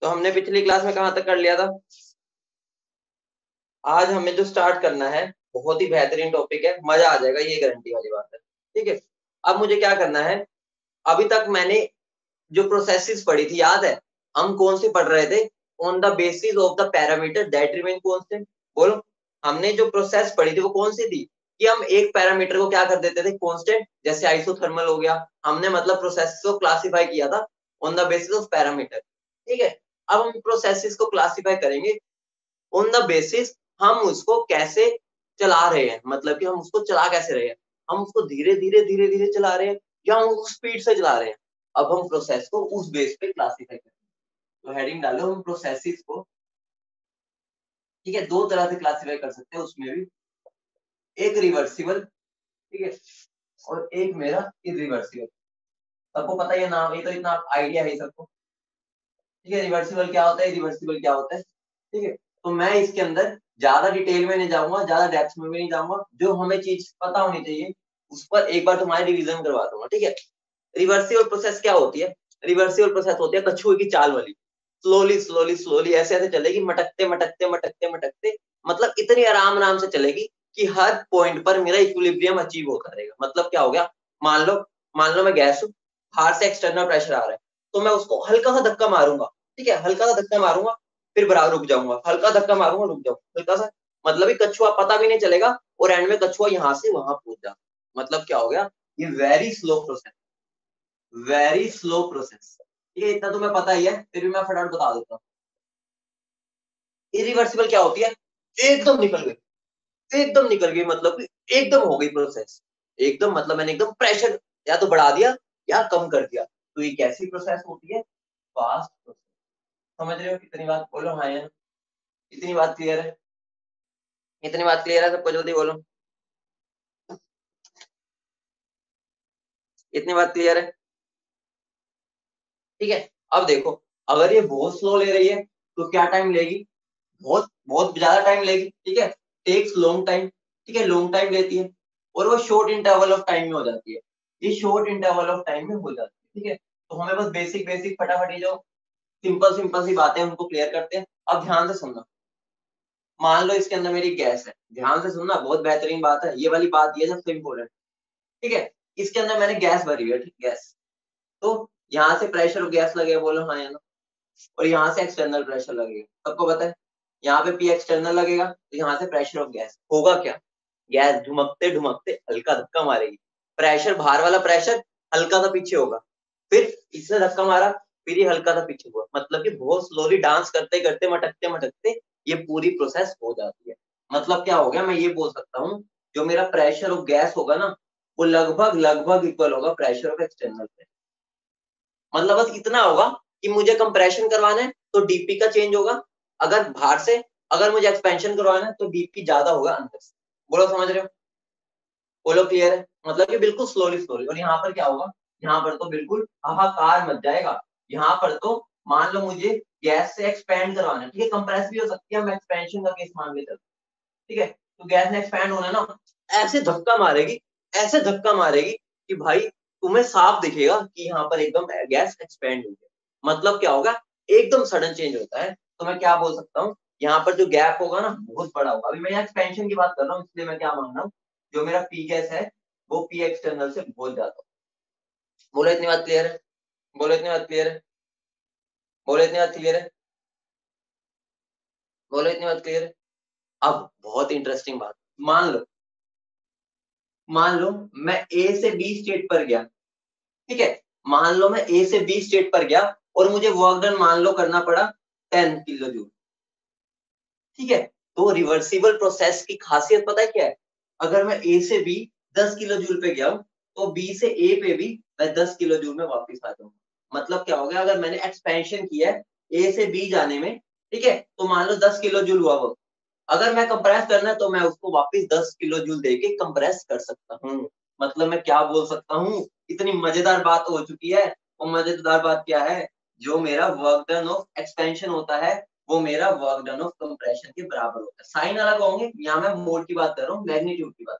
तो हमने पिछली क्लास में कहाँ तक कर लिया था? आज हमें जो स्टार्ट करना है बहुत ही बेहतरीन टॉपिक है, मजा आ जाएगा, ये गारंटी वाली बात है। ठीक है, अब मुझे क्या करना है, अभी तक मैंने जो प्रोसेसेस पढ़ी थी याद है, हम कौन सी पढ़ रहे थे? On the basis of the parameter that remain constant. बोलो, हमने जो प्रोसेस पढ़ी थी वो कौन सी थी कि हम एक पैरामीटर को क्या कर देते थे, कांस्टेंट, जैसे आइसोथर्मल हो गया। हमने मतलब प्रोसेस को क्लासिफाई किया था on the basis of parameter. ठीक है, अब हम प्रोसेसेस को क्लासिफाई करेंगे ऑन द बेसिस हम उसको कैसे चला रहे हैं, मतलब कि हम उसको चला कैसे रहे हैं, हम उसको धीरे धीरे चला रहे हैं या हम उसको स्पीड से चला रहे हैं। अब हम प्रोसेस को उस बेस पे क्लासिफाई करें। तो हेडिंग डालो हम प्रोसेसेस को। ठीक है, दो तरह से क्लासिफाई कर सकते हैं उसमें भी, एक रिवर्सिबल, ठीक है, और एक मेरा इरिवर्सिबल। सबको पता है नाम, ये तो इतना आइडिया है सबको। ठीक है, रिवर्सिबल क्या होता है, इरिवर्सिबल क्या होता है। ठीक है, तो मैं इसके अंदर ज्यादा डिटेल में नहीं जाऊंगा, ज्यादा डेप्थ में भी नहीं जाऊंगा, जो हमें चीज पता होनी चाहिए उस पर एक बार तुम्हारी रिवीजन करवा दूंगा। ठीक है, रिवर्सिबल प्रोसेस क्या होती है? रिवर्सिबल प्रोसेस होती है कछुए की चाल वाली, स्लोली स्लोली स्लोली ऐसे ऐसे चलेगी, मटकते मटकते मटकते मटकते, मतलब इतनी आराम आराम से चलेगी कि हर पॉइंट पर मेरा इक्विलिब्रियम अचीव होता रहेगा। मतलब क्या हो गया, मान लो मैं गैस हूँ, बाहर से एक्सटर्नल प्रेशर आ रहा है, तो मैं उसको हल्का सा धक्का मारूंगा। ठीक है, हल्का सा धक्का मारूंगा, फिर बराबर रुक जाऊंगा, हल्का धक्का मारूंगा, रुक जाऊंगा, हल्का सा, मतलब ये कछुआ पता भी नहीं चलेगा और एंड में कछुआ यहाँ से वहां पहुंच जाता। मतलब क्या हो गया, ये very slow process, very slow process. ठीक है, इतना तुम्हें पता ही है, फिर भी मैं फटाफट बता देता हूँ। इरिवर्सिबल क्या होती है, एकदम निकल गई, एकदम निकल गई, मतलब कि एकदम हो गई प्रोसेस, एकदम, मतलब मैंने एकदम प्रेशर या तो बढ़ा दिया या कम कर दिया। तो ये कैसी प्रोसेस होती है, फास्ट प्रोसेस। समझ रहे हो कितनी बात, बोलो हाँ या ना। इतनी बात क्लियर है, इतनी बात क्लियर है सबको, जल्दी बोलो, इतनी बात क्लियर है। ठीक है, अब देखो, अगर ये बहुत स्लो ले रही है तो क्या टाइम लेगी, बहुत बहुत ज्यादा टाइम लेगी। ठीक है, टेक्स लॉन्ग टाइम। ठीक है, लॉन्ग टाइम लेती है और वो शॉर्ट इंटरवल ऑफ टाइम में हो जाती है, ये शॉर्ट इंटरवल ऑफ टाइम में हो जाती है। ठीक है, तो हमें बस बेसिक बेसिक फटाफट ये जो सिंपल सिंपल सी बातें हैं उनको क्लियर करते हैं। अब ध्यान से सुनना, मान लो इसके अंदर मेरी गैस है, ध्यान से सुनना, बहुत बेहतरीन बात है, ये वाली बात ये सबसे इंपॉर्टेंट। ठीक है, इसके अंदर मैंने गैस भरी है, ठीक, गैस, तो यहाँ से प्रेशर गैस लगे, बोलो हाँ या ना, और यहाँ से एक्सटर्नल प्रेशर लगेगा, सबको पता है, यहाँ पे पी एक्सटर्नल लगेगा तो यहाँ से प्रेशर ऑफ गैस होगा क्या, गैस ढुमकते ढुमकते हल्का धक्का मारेगी, प्रेशर बाहर वाला प्रेशर हल्का सा पीछे होगा, फिर इसने धक्का मारा, फिर ये हल्का सा पीछे हुआ, मतलब कि बहुत स्लोली डांस करते करते मटकते मटकते ये पूरी प्रोसेस हो जाती है। मतलब क्या हो गया, मैं ये बोल सकता हूँ, जो मेरा प्रेशर ऑफ गैस होगा ना, वो लगभग लगभग इक्वल होगा प्रेशर ऑफ एक्सटर्नल पे। मतलब बस इतना होगा कि मुझे कंप्रेशन करवाना है तो डीपी का चेंज होगा, अगर बाहर से, अगर मुझे एक्सपेंशन करवाना है तो डीपी ज्यादा होगा अंदर से। बोलो समझ रहे हो, बोलो क्लियर है, मतलब कि बिल्कुल स्लोली स्लोली। और यहाँ पर क्या होगा, यहाँ पर तो बिल्कुल हाहाकार मच जाएगा। यहाँ पर तो मान लो मुझे गैस से एक्सपेंड करवाना है, ठीक है, कंप्रेस भी हो सकती है, हम एक्सपेंशन का केस मान लेते हैं। ठीक है, तो गैस ने एक्सपैंड होना ना, ऐसे धक्का मारेगी, ऐसे धक्का मारेगी कि भाई तुम्हें साफ दिखेगा कि यहाँ पर एकदम गैस एक्सपैंड हो गया। मतलब क्या होगा, एकदम सडन चेंज होता है। तो मैं क्या बोल सकता हूँ, यहाँ पर जो गैप होगा ना बहुत बड़ा होगा। अभी मैं यहाँ एक्सपेंशन की बात कर रहा हूँ, इसलिए मैं क्या मान रहा हूँ, जो मेरा पी गैस है वो पी एक्सटर्नल से बहुत ज्यादा हो। बोलो इतनी बात क्लियर है, बोलो इतनी बात क्लियर है, बोलो इतनी बात क्लियर है, बोलो इतनी बात क्लियर है। अब बहुत इंटरेस्टिंग बात, मान लो, मान लो मैं ए से बी स्टेट पर गया। ठीक है, मान लो मैं ए से बी स्टेट पर गया और मुझे वर्क डन मान लो करना पड़ा 10 किलो जूल। ठीक है, तो रिवर्सिबल प्रोसेस की खासियत पता है क्या है, अगर मैं ए से बी 10 किलो जूल पे गया हूं तो बी से ए पे भी मैं 10 किलो जूल में वापस आ जाऊंगा। मतलब क्या हो गया, अगर मैंने एक्सपेंशन किया है ए से बी जाने में, ठीक है, तो मान लो 10 किलो जूल हुआ वो, अगर मैं कंप्रेस करना है तो मैं उसको वापस 10 किलो जूल देके कंप्रेस कर सकता हूँ। मतलब मैं क्या बोल सकता हूँ, इतनी मजेदार बात हो चुकी है। और मजेदार बात क्या है, जो मेरा वर्क डन ऑफ एक्सपेंशन होता है वो मेरा वर्क डन ऑफ कंप्रेशन के बराबर होता है। साइन अलग होंगे, यहाँ मैं मोड की बात कर रहा हूँ, मैग्नीट्यूड की बात।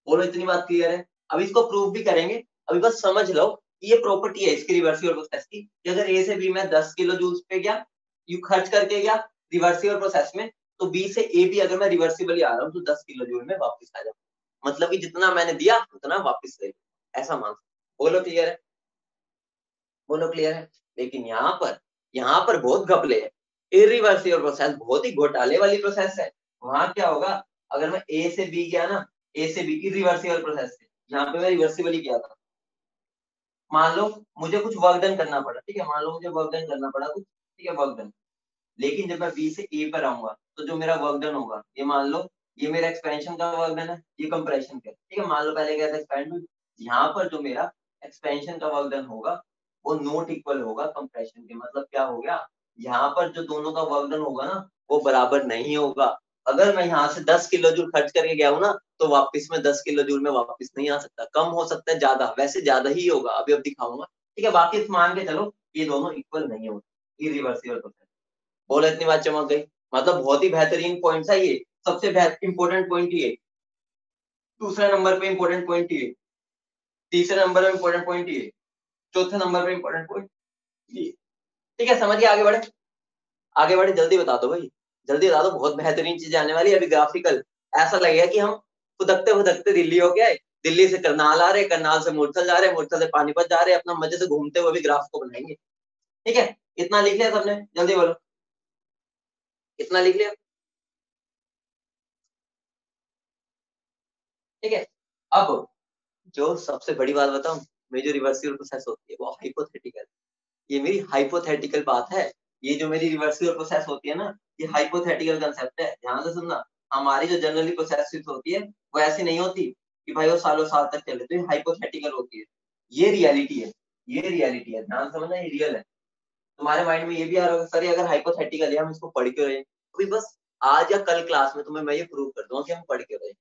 बोलो इतनी बात क्लियर है, अब इसको प्रूव भी करेंगे, अभी बस समझ लो ये प्रॉपर्टी है इसकी रिवर्सिबल प्रोसेस की कि अगर ए से बी में 10 किलो जूल्स पे गया, यू खर्च करके गया रिवर्सिबल प्रोसेस में, तो बी से ए भी अगर मैं रिवर्सिबली आ रहा हूँ तो 10 किलो जूल में वापस आ जाऊँ। मतलब कि जितना मैंने दिया उतना वापस ले, ऐसा मान। बोलो क्लियर है? बोलो क्लियर है? लेकिन यहाँ पर बहुत घपले है। इरिवर्सिबल प्रोसेस बहुत ही घोटाले वाली प्रोसेस है। वहां क्या होगा, अगर मैं ए से बी गया ना, ए से बी इरिवर्सिबल प्रोसेस से, यहाँ पे मैं रिवर्सिबल ही किया था। मान लो मुझे कुछ वर्क डन करना पड़ा, ठीक है, मान लो मुझे वर्क डन करना पड़ा कुछ, ठीक है, वर्क डन। लेकिन जब मैं बी से ए पर आऊंगा तो जो मेरा वर्क डन होगा, ये मान लो ये मेरा एक्सपेंशन का वर्क डन है, ये कंप्रेशन का, ठीक है, मान लो पहले क्या था एक्सपेंड, यहाँ पर जो मेरा एक्सपेंशन का वर्क डन होगा वो नॉट इक्वल होगा कंप्रेशन के। मतलब क्या हो गया, यहाँ पर जो दोनों का वर्क डन होगा ना वो बराबर नहीं होगा। अगर मैं यहाँ से 10 किलो जूल खर्च करके गया हूँ ना, तो वापस में 10 किलो जूल में वापस नहीं आ सकता, कम हो सकता है, ज्यादा, वैसे ज्यादा ही होगा, अभी अब दिखाऊंगा, ठीक है। बाकी मान के चलो ये दोनों इक्वल नहीं होते, इरिवर्सिबल प्रोसेस। बोलो इतनी बात चमक गई। मतलब बहुत ही बेहतरीन पॉइंट है ये, सबसे इंपॉर्टेंट पॉइंट ये, दूसरे नंबर पे इंपॉर्टेंट पॉइंट ये, तीसरे नंबर पे इंपॉर्टेंट पॉइंट ये, चौथे नंबर पे इंपॉर्टेंट पॉइंट ये। ठीक है, समझिए, आगे बढ़े, आगे बढ़े, जल्दी बता दो भाई, जल्दी बता दो, बहुत बेहतरीन चीज आने वाली है अभी ग्राफिकल। ऐसा लगेगा कि हम फुदकते फुदकते दिल्ली हो गए, दिल्ली से करनाल आ रहे, करनाल से मुरथल जा रहे, मुरथल से पानीपत जा रहे, अपना मजे से घूमते हुए भी ग्राफ को बनाएंगे। ठीक है, इतना लिख लिया सबने? जल्दी बोलो, इतना लिख लिया? ठीक है, अब जो सबसे बड़ी बात बताऊं, मेरी जो रिवर्सिबल प्रोसेस होती है वो हाइपोथेटिकल, ये मेरी हाइपोथेटिकल बात है। ये जो मेरी रिवर्सिबल प्रोसेस होती है ना, ये हाइपोथेटिकल कंसेप्ट है, ध्यान से सुनना। हमारी जो जनरली प्रोसेस होती है वो ऐसी नहीं होती कि भाई वो सालों साल तक चले, तो ये हाइपोथेटिकल होती है। ये रियलिटी है, ये रियलिटी है, ध्यान समझना, ये रियल है। तुम्हारे माइंड में ये भी आ रहा होगा सर अगर हाइपोथेटिकल है हम इसको पढ़ क्यों रहे हैं, अभी बस आज या कल क्लास में तुम्हें मैं ये प्रूव कर दूंगा कि हम पढ़ क्यों रहे हैं।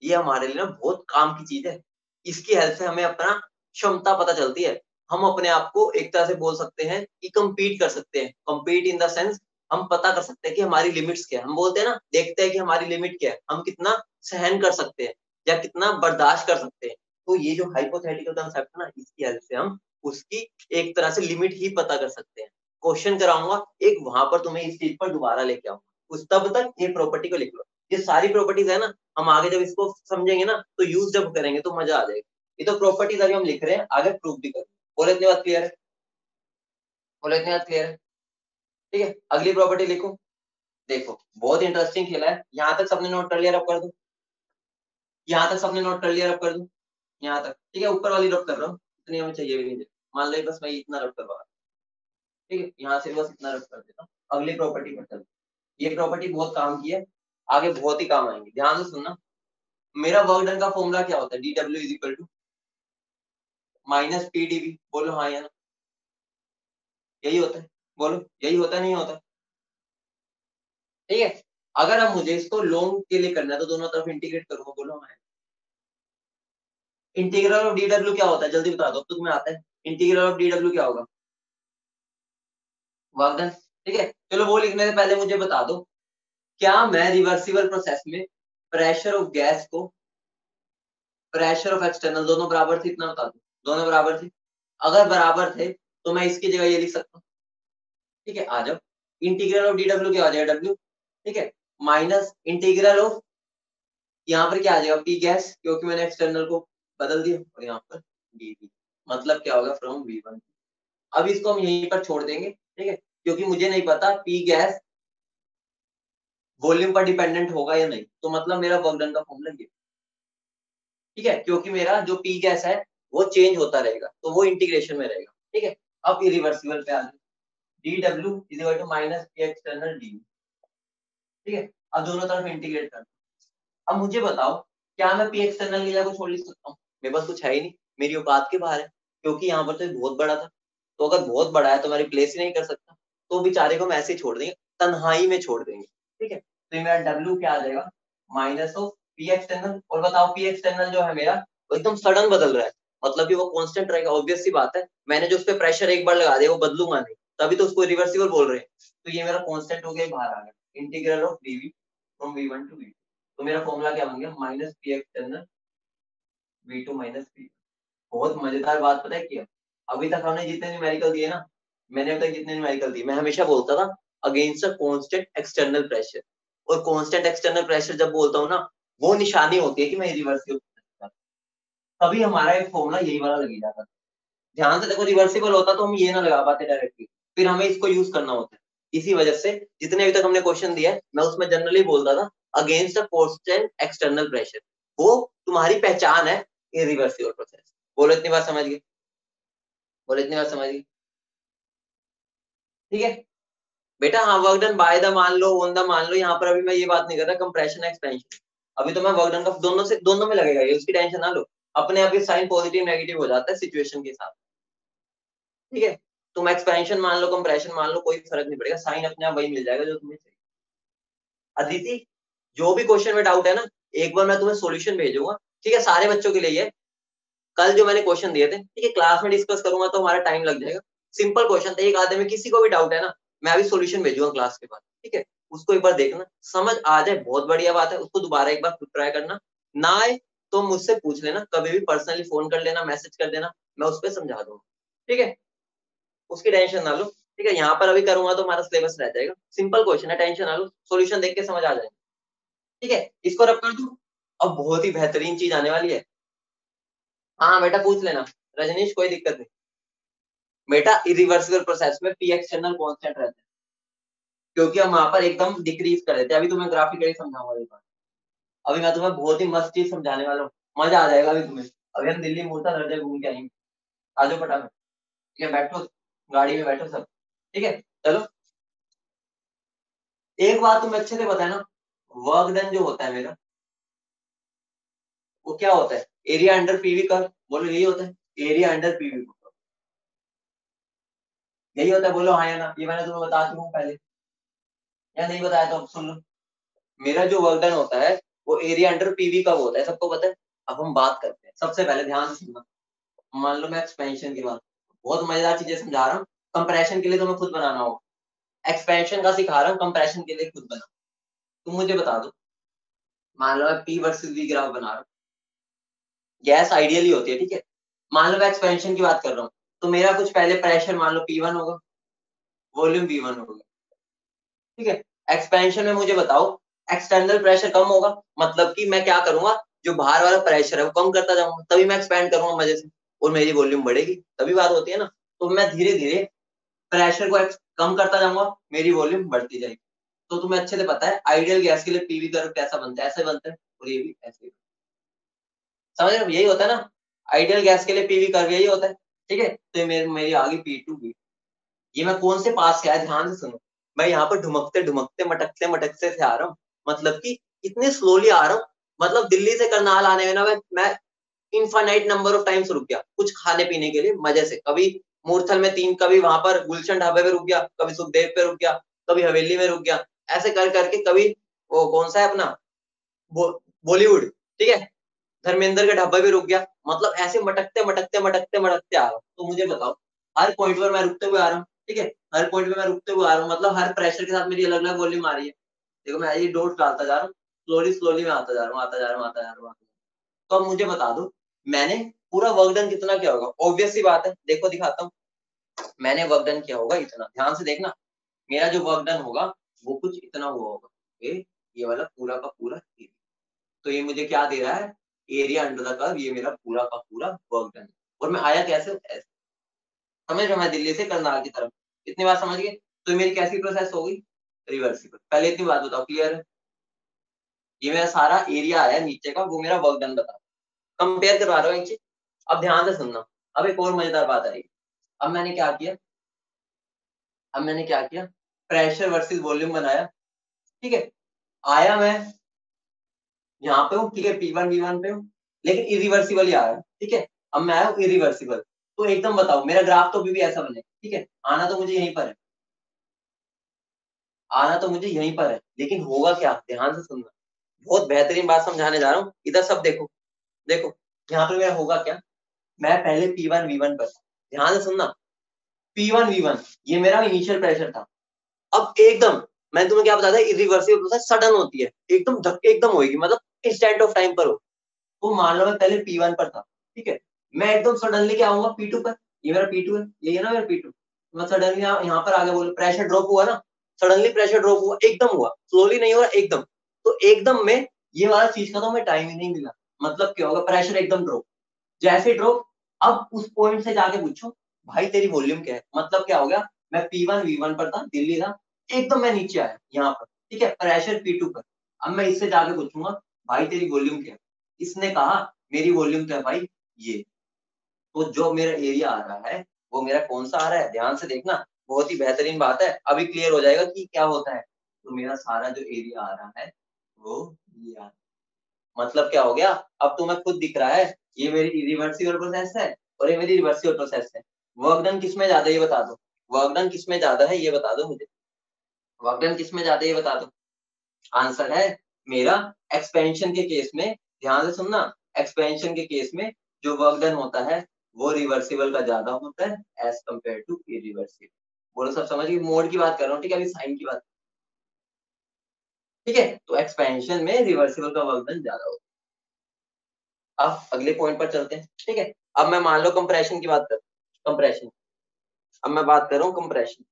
ये हमारे लिए ना बहुत काम की चीज है, इसकी हेल्प से हमें अपना क्षमता पता चलती है। हम अपने आप को एक तरह से बोल सकते हैं कि compete कर सकते हैं, compete इन द सेंस हम पता कर सकते हैं कि हमारी लिमिट्स क्या है। हम बोलते हैं ना, देखते हैं कि हमारी लिमिट क्या है, हम कितना सहन कर सकते हैं या कितना बर्दाश्त कर सकते हैं। तो ये जो हाइपोथेटिकल कंसेप्ट है ना, इसकी हेल्प से हम उसकी एक तरह से लिमिट ही पता कर सकते हैं। क्वेश्चन कराऊंगा एक, वहां पर तुम्हें इस चीज पर दोबारा लेके आऊंगा, उस तब तक ये प्रॉपर्टी को लिख लो। ये सारी प्रॉपर्टीज है ना, हम आगे जब इसको समझेंगे ना तो यूज जब करेंगे तो मजा आ जाएगा। ये तो प्रॉपर्टीज अभी हम लिख रहे हैं, आगे प्रूफ भी करेंगे। बोले इतनी बात क्लियर है? बोले इतनी बात क्लियर है? ठीक है, अगली प्रॉपर्टी लिखो। देखो बहुत इंटरेस्टिंग खेला है, यहाँ तक सबने नोट कर लिया, रब कर दो। यहाँ तक सबने नोट कर लिया, रब कर दो। यहाँ तक ठीक है, ऊपर वाली रब कर रहा हूँ, इतनी हमें चाहिए भी नहीं। मान लो बस मैं इतना रब करवा, ठीक है, यहाँ से बस इतना रब कर देता हूँ। अगली प्रॉपर्टी पर चलो, ये प्रॉपर्टी बहुत काम की है, आगे बहुत ही काम आएंगे, ध्यान से सुनना। मेरा वर्क डन का फॉर्मूला क्या होता है, D W is equal to minus P D V. बोलो हाँ या ना, यही होता है? बोलो यही होता है, नहीं होता? ठीक है, अगर अब मुझे इसको लॉन्ग के लिए करना है तो दोनों तरफ इंटीग्रेट करूंगा। बोलो हाँ। इंटीग्रल ऑफ डी डब्ल्यू क्या होता है, जल्दी बता दो, तो तुम्हें आता है? इंटीग्रल ऑफ डी डब्ल्यू क्या होगा? Work done. ठीक है, चलो वो लिखने से पहले मुझे बता दो, क्या मैं रिवर्सिबल प्रोसेस में प्रेशर ऑफ गैस को प्रेशर ऑफ एक्सटर्नल दोनों बराबर थे, इतना बता दो। दोनों बराबर थे? अगर बराबर थे तो मैं इसकी जगह ये लिख सकता हूँ। ठीक है, आ जाओ, इंटीग्रल ऑफ डी डब्ल्यू क्या हो जाएगा, डब्ल्यू, ठीक है, माइनस इंटीग्रल ऑफ, यहाँ पर क्या आ जाएगा, पी गैस, क्योंकि मैंने एक्सटर्नल को बदल दिया, और यहाँ पर डी वी, मतलब क्या होगा, फ्रॉम वी वन। अब इसको हम यहीं पर छोड़ देंगे, ठीक है, क्योंकि मुझे नहीं पता पी गैस वॉल्यूम पर डिपेंडेंट होगा या नहीं, तो मतलब मेरा वर्क डन का फॉर्मूला ये, ठीक है, क्योंकि मेरा जो पी गैस है वो चेंज होता रहेगा तो वो इंटीग्रेशन में रहेगा। ठीक है, अब इरिवर्सिबल पे आ जाए, D W is equal to minus P external D. ठीक है, अब दोनों तरफ इंटीग्रेट कर। अब मुझे बताओ, क्या मैं पी एक्सटर्नल की जगह कुछ और लिख सकता हूँ? मेरे पास कुछ है ही नहीं, मेरी औकात के बाहर है, क्योंकि यहाँ पर तो बहुत बड़ा था। तो अगर बहुत बड़ा है तो मैं रिप्लेस ही नहीं कर सकता, तो बेचारे को हम ऐसे ही छोड़ देंगे, तन्हाई में छोड़ देंगे। ठीक है, तो मेरा डब्ल्यू क्या आ जाएगा, माइनस ऑफ पी एक्सटर्नल। और बताओ पी एक्सटर्नल जो है मेरा, वो एकदम सडन बदल रहा है, मतलब कि वो कांस्टेंट रहेगा, ऑब्वियस सी बात है, मैंने जो उस पर प्रेशर एक बार लगा दिया वो बदलूंगा नहीं, तभी तो उसको रिवर्सिबल बोल रहे हैं। तो ये मेरा कांस्टेंट हो गया, बाहर आ गया, integral of DV from V one to V. तो मेरा फॉर्मूला क्या बन गया, minus P external V two minus P. बहुत मजेदार बात पता है क्या, अभी तक हमने जितने न्यूमेरिकल दिए ना, मैंने अभी तक जितने न्यूमेरिकल दिए, मैं हमेशा बोलता था against a constant external pressure. और कांस्टेंट एक्सटर्नल प्रेशर जब बोलता हूँ ना, वो निशानी होती है कि मैं रिवर्सिबल, तभी हमारा एक फॉर्मूला यही वाला लग जाता है। ध्यान से देखो, रिवर्सिबल होता तो हम ये ना लगा पाते डायरेक्टली, फिर हमें इसको यूज करना होता है। इसी वजह से जितने अभी तक हमने क्वेश्चन दिया है, मैं उसमें जनरली बोलता था against a constant external pressure, वो तुम्हारी पहचान है इरिवर्सिबल प्रोसेस। बोलो इतनी बात समझ गए? बोलो इतनी बात समझ गए? ठीक है बेटा। हाँ, वर्क डन बाय द मान लो, ऑन द मान लो, यहाँ पर अभी मैं ये बात नहीं कर रहा कंप्रेशन एक्सपेंशन। अभी तो मैं वर्क डन का दोनों में लगेगा ये, उसकी टेंशन ना लो। अपने आप ये साइन पॉजिटिव नेगेटिव हो जाता है सिचुएशन के साथ। ठीक है, तुम एक्सपेंशन मान लो, कंप्रेशन मान लो, कोई फर्क नहीं पड़ेगा, साइन अपने आप वही मिल जाएगा जो तुम्हें चाहिए। अदिति, जो भी क्वेश्चन में डाउट है ना, एक बार मैं तुम्हें सॉल्यूशन भेजूंगा, ठीक है, सारे बच्चों के लिए। कल जो मैंने क्वेश्चन दिए थे, ठीक है, क्लास में डिस्कस करूंगा तो हमारा टाइम लग जाएगा। सिंपल क्वेश्चन था, एक आधे में किसी को भी डाउट है ना, मैं अभी सॉल्यूशन भेजूंगा क्लास के बाद, ठीक है। उसको एक बार देखना, समझ आ जाए बहुत बढ़िया बात है, उसको दोबारा एक बार खुद ट्राई करना। ना आए तो मुझसे पूछ लेना, कभी भी पर्सनली फोन कर लेना, मैसेज कर देना, मैं उस पर समझा दूंगा। ठीक है, उसकी टेंशन ना लो। ठीक है, यहाँ पर अभी करूंगा तो हमारा सिलेबस रह जाएगा। सिंपल क्वेश्चन है, टेंशन ना लो, सॉल्यूशन देख के समझ आ जाएगा। ठीक है, इसको रब कर दूं। अब बहुत ही बेहतरीन चीज आने वाली है। हाँ बेटा, पूछ लेना रजनीश, कोई दिक्कत नहीं बेटा। इरिवर्सिबल प्रोसेस में पी एक्सटर्नल कांस्टेंट रहता है, क्योंकि हम वहां पर एकदम डिक्रीज कर देते हैं। अभी तुम्हें ग्राफिकली समझाऊंगा एक बार। अभी मैं तुम्हें बहुत ही मस्त चीज समझाने वाला हूँ, मजा आ जाएगा अभी तुम्हें। अभी हम दिल्ली मूर्ता दर्जा घूम के आएंगे। आ जाओ फटाफट। ठीक है, बैठो, गाड़ी में बैठो सब। ठीक है, चलो। एक बात तुम्हें अच्छे से पता है ना, वर्क डन जो होता है मेरा, वो क्या होता है? एरिया अंडर पीवी का। बोलो यही होता है, एरिया अंडर पीवी। यही होता है, बोलो हाँ या ना। ये मैंने तुम्हें बता चुका हूँ पहले, या नहीं बताया तो अब सुन लो। मेरा जो वर्क डन होता है, वो एरिया अंडर पीवी का होता है, सबको पता है। अब हम बात करते हैं, सबसे पहले ध्यान से सुनना। मान लो मैं एक्सपेंशन की बात, बहुत मजेदार चीजें समझा रहा हूँ। कंप्रेशन के लिए तुम्हें खुद बनाना होगा, एक्सपेंशन का सिखा रहा हूँ, कंप्रेशन के लिए खुद बना। तुम मुझे बता दो, मान लो मैं पी वर्सेस वी ग्राफ बना रहा हूँ। गैस आइडियली होती है, ठीक है। मान लो मैं एक्सपेंशन की बात कर रहा हूँ, तो मेरा कुछ पहले प्रेशर मान लो P1 होगा, वॉल्यूम V1 होगा। ठीक है, एक्सपेंशन में मुझे बताओ, एक्सटर्नल प्रेशर कम होगा, मतलब कि मैं क्या करूंगा, जो बाहर वाला प्रेशर है वो कम करता जाऊंगा, तभी मैं एक्सपेंड करूंगा मजे से, और मेरी वॉल्यूम बढ़ेगी, तभी बात होती है ना। तो मैं धीरे धीरे प्रेशर को कम करता जाऊंगा, मेरी वॉल्यूम बढ़ती जाएगी। तो तुम्हें अच्छे से पता है आइडियल गैस के लिए पीवी कर्व कैसा बनता है, ऐसे बनता है, और ये भी ऐसे। समझ रहे हो, यही होता है ना, आइडियल गैस के लिए पीवी कर्व यही होता है। ठीक है, तो ये मेरी आ गई P2V। ये मैं कौन से पास से आया, ध्यान से सुनो। मैं यहाँ पर ढुमकते ढुमकते मटकते मटकते से आ रहा हूँ, मतलब कि इतने स्लोली आ रहा हूँ। मतलब दिल्ली से करनाल आने में ना मैं इनफाइनाइट नंबर ऑफ टाइम्स रुक गया कुछ खाने पीने के लिए मजे से। कभी मूर्थल में 3, कभी वहां पर गुलशन ढाबे पे रुक गया, कभी सुखदेव पे रुक गया, कभी हवेली में रुक गया, ऐसे कर करके कभी वो कौन सा है अपना बॉलीवुड, ठीक है, धर्मेंद्र का ढाबा भी रुक गया। मतलब ऐसे मटकते मटकते मटकते मटकते आ रहा हूँ। तो मुझे बताओ, हर पॉइंट पर मैं रुकते हुए आ रहा हूँ, ठीक है, हर पॉइंट पे मैं रुकते हुए आ रहा हूँ, मतलब हर प्रेशर के साथ मेरी अलग अलग वॉल्यूम आ रही है। देखो मैं ये डोट डालता जा रहा हूँ, स्लोली स्लोली में आता जा रहा हूँ, आता जा रहा हूँ, आता जा रहा हूँ। तो अब मुझे बता दो, मैंने पूरा वर्क डन कितना किया होगा? ऑब्वियस सी बात है, देखो दिखाता हूँ। मैंने वर्क डन किया होगा इतना, ध्यान से देखना। मेरा जो वर्क डन होगा वो कुछ इतना हुआ होगा, ये वाला पूरा का पूरा एरिया। तो ये मुझे क्या दे रहा है? एरिया अंडर द कर्व, ये मेरा पूरा का पूरा वर्क डन। और मैं आया कैसे? ऐसे। समझ रहे हो, मैं दिल्ली से करनाल की तरफ, इतनी बात समझ गए? तो ये मेरी कैसी प्रोसेस होगी? रिवर्सिबल। पहले इतनी बात बताओ, क्लियर है? ये मेरा सारा एरिया आया नीचे का, वो मेरा वर्क डन बता, कंपेयर करवा रहा हूँ एक चीज। अब ध्यान से सुनना, अब एक और मजेदार बात आई। अब मैंने क्या किया, अब मैंने क्या किया, प्रेशर वर्सेस वॉल्यूम बनाया। ठीक है, आया मैं यहाँ पे हूँ, ठीक है, P1 V1 पे हूँ, लेकिन इरिवर्सिबल ही आ रहा है। ठीक है, अब मैं आया हूँ इरिवर्सिबल। तो एकदम बताओ, मेरा ग्राफ तो भी ऐसा बने, ठीक है, आना तो मुझे यहीं पर है, आना तो मुझे यहीं पर है, लेकिन होगा क्या? ध्यान से सुनना, बहुत बेहतरीन बात समझाने जा रहा हूँ, इधर सब देखो। देखो यहाँ पे मेरा होगा क्या, मैं पहले P1 V1 पर, ध्यान से सुनना, P1 V1 ये मेरा इनिशियल प्रेशर था। अब एकदम, मैं तुम्हें क्या बताया था, इरिवर्सिबल प्रोसेस सडन होती है, एकदम धक्के एकदम होगी, मतलब इंस्टेंट ऑफ टाइम पर हो। तो मान लो मैं पहले P1 पर था, ठीक है, मैं एकदम सडनली क्या आऊंगा P2 पर, ये मेरा P2 है, यही है ना मेरा P2। मैं सडनली यहाँ पर आगे बोलो प्रेशर ड्रॉप हुआ ना, सडनली प्रेशर ड्रॉप हुआ, एकदम हुआ, स्लोली नहीं हुआ, एकदम। तो एकदम में ये वाला चीज का तो हमें टाइम ही नहीं मिला, मतलब क्या होगा, प्रेशर एकदम ड्रॉप, जैसे ड्रॉप। अब उस पॉइंट से जाके पूछो भाई तेरी वॉल्यूम क्या है, मतलब क्या हो गया, मैं P1 V1 पर था, दिल्ली था, एकदम मैं नीचे आया यहाँ पर, ठीक है, प्रेशर P2 पर। अब मैं इससे जाके पूछूंगा भाई तेरी वॉल्यूम क्या है, इसने कहा मेरी वॉल्यूम क्या है भाई, ये। तो जो मेरा एरिया आ रहा है वो मेरा कौन सा आ रहा है, ध्यान से देखना, बहुत ही बेहतरीन बात है, अभी क्लियर हो जाएगा कि क्या होता है। तो मेरा सारा जो एरिया आ रहा है वो ये आ रहा है। मतलब क्या हो गया, अब तुम्हें खुद दिख रहा है, ये मेरी रिवर्सिबल प्रोसेस है और ये मेरी रिवर्सिबल प्रोसेस है। वर्क डन किस में ज्यादा है ये बता दो, वर्क डन किस में ज्यादा है ये बता दो मुझे, वर्क डन किस में ज्यादा है ये बता दो। आंसर है मेरा एक्सपेंशन के केस में, ध्यान से सुनना, एक्सपेंशन के केस में जो वर्क डन होता है वो रिवर्सिबल का ज्यादा होता है एज कम्पेयर टू इरिवर्सिबल। बोलो सब समझ गए, मोड की बात कर रहा हूँ, ठीक है, अभी साइन की बात, ठीक है। तो एक्सपेंशन में रिवर्सिबल का वर्क डन ज्यादा होता है। अब अगले पॉइंट पर चलते हैं, ठीक है। अब मैं मान लो कंप्रेशन की बात कर, कंप्रेशन, अब मैं बात कर रहा हूँ कंप्रेशन,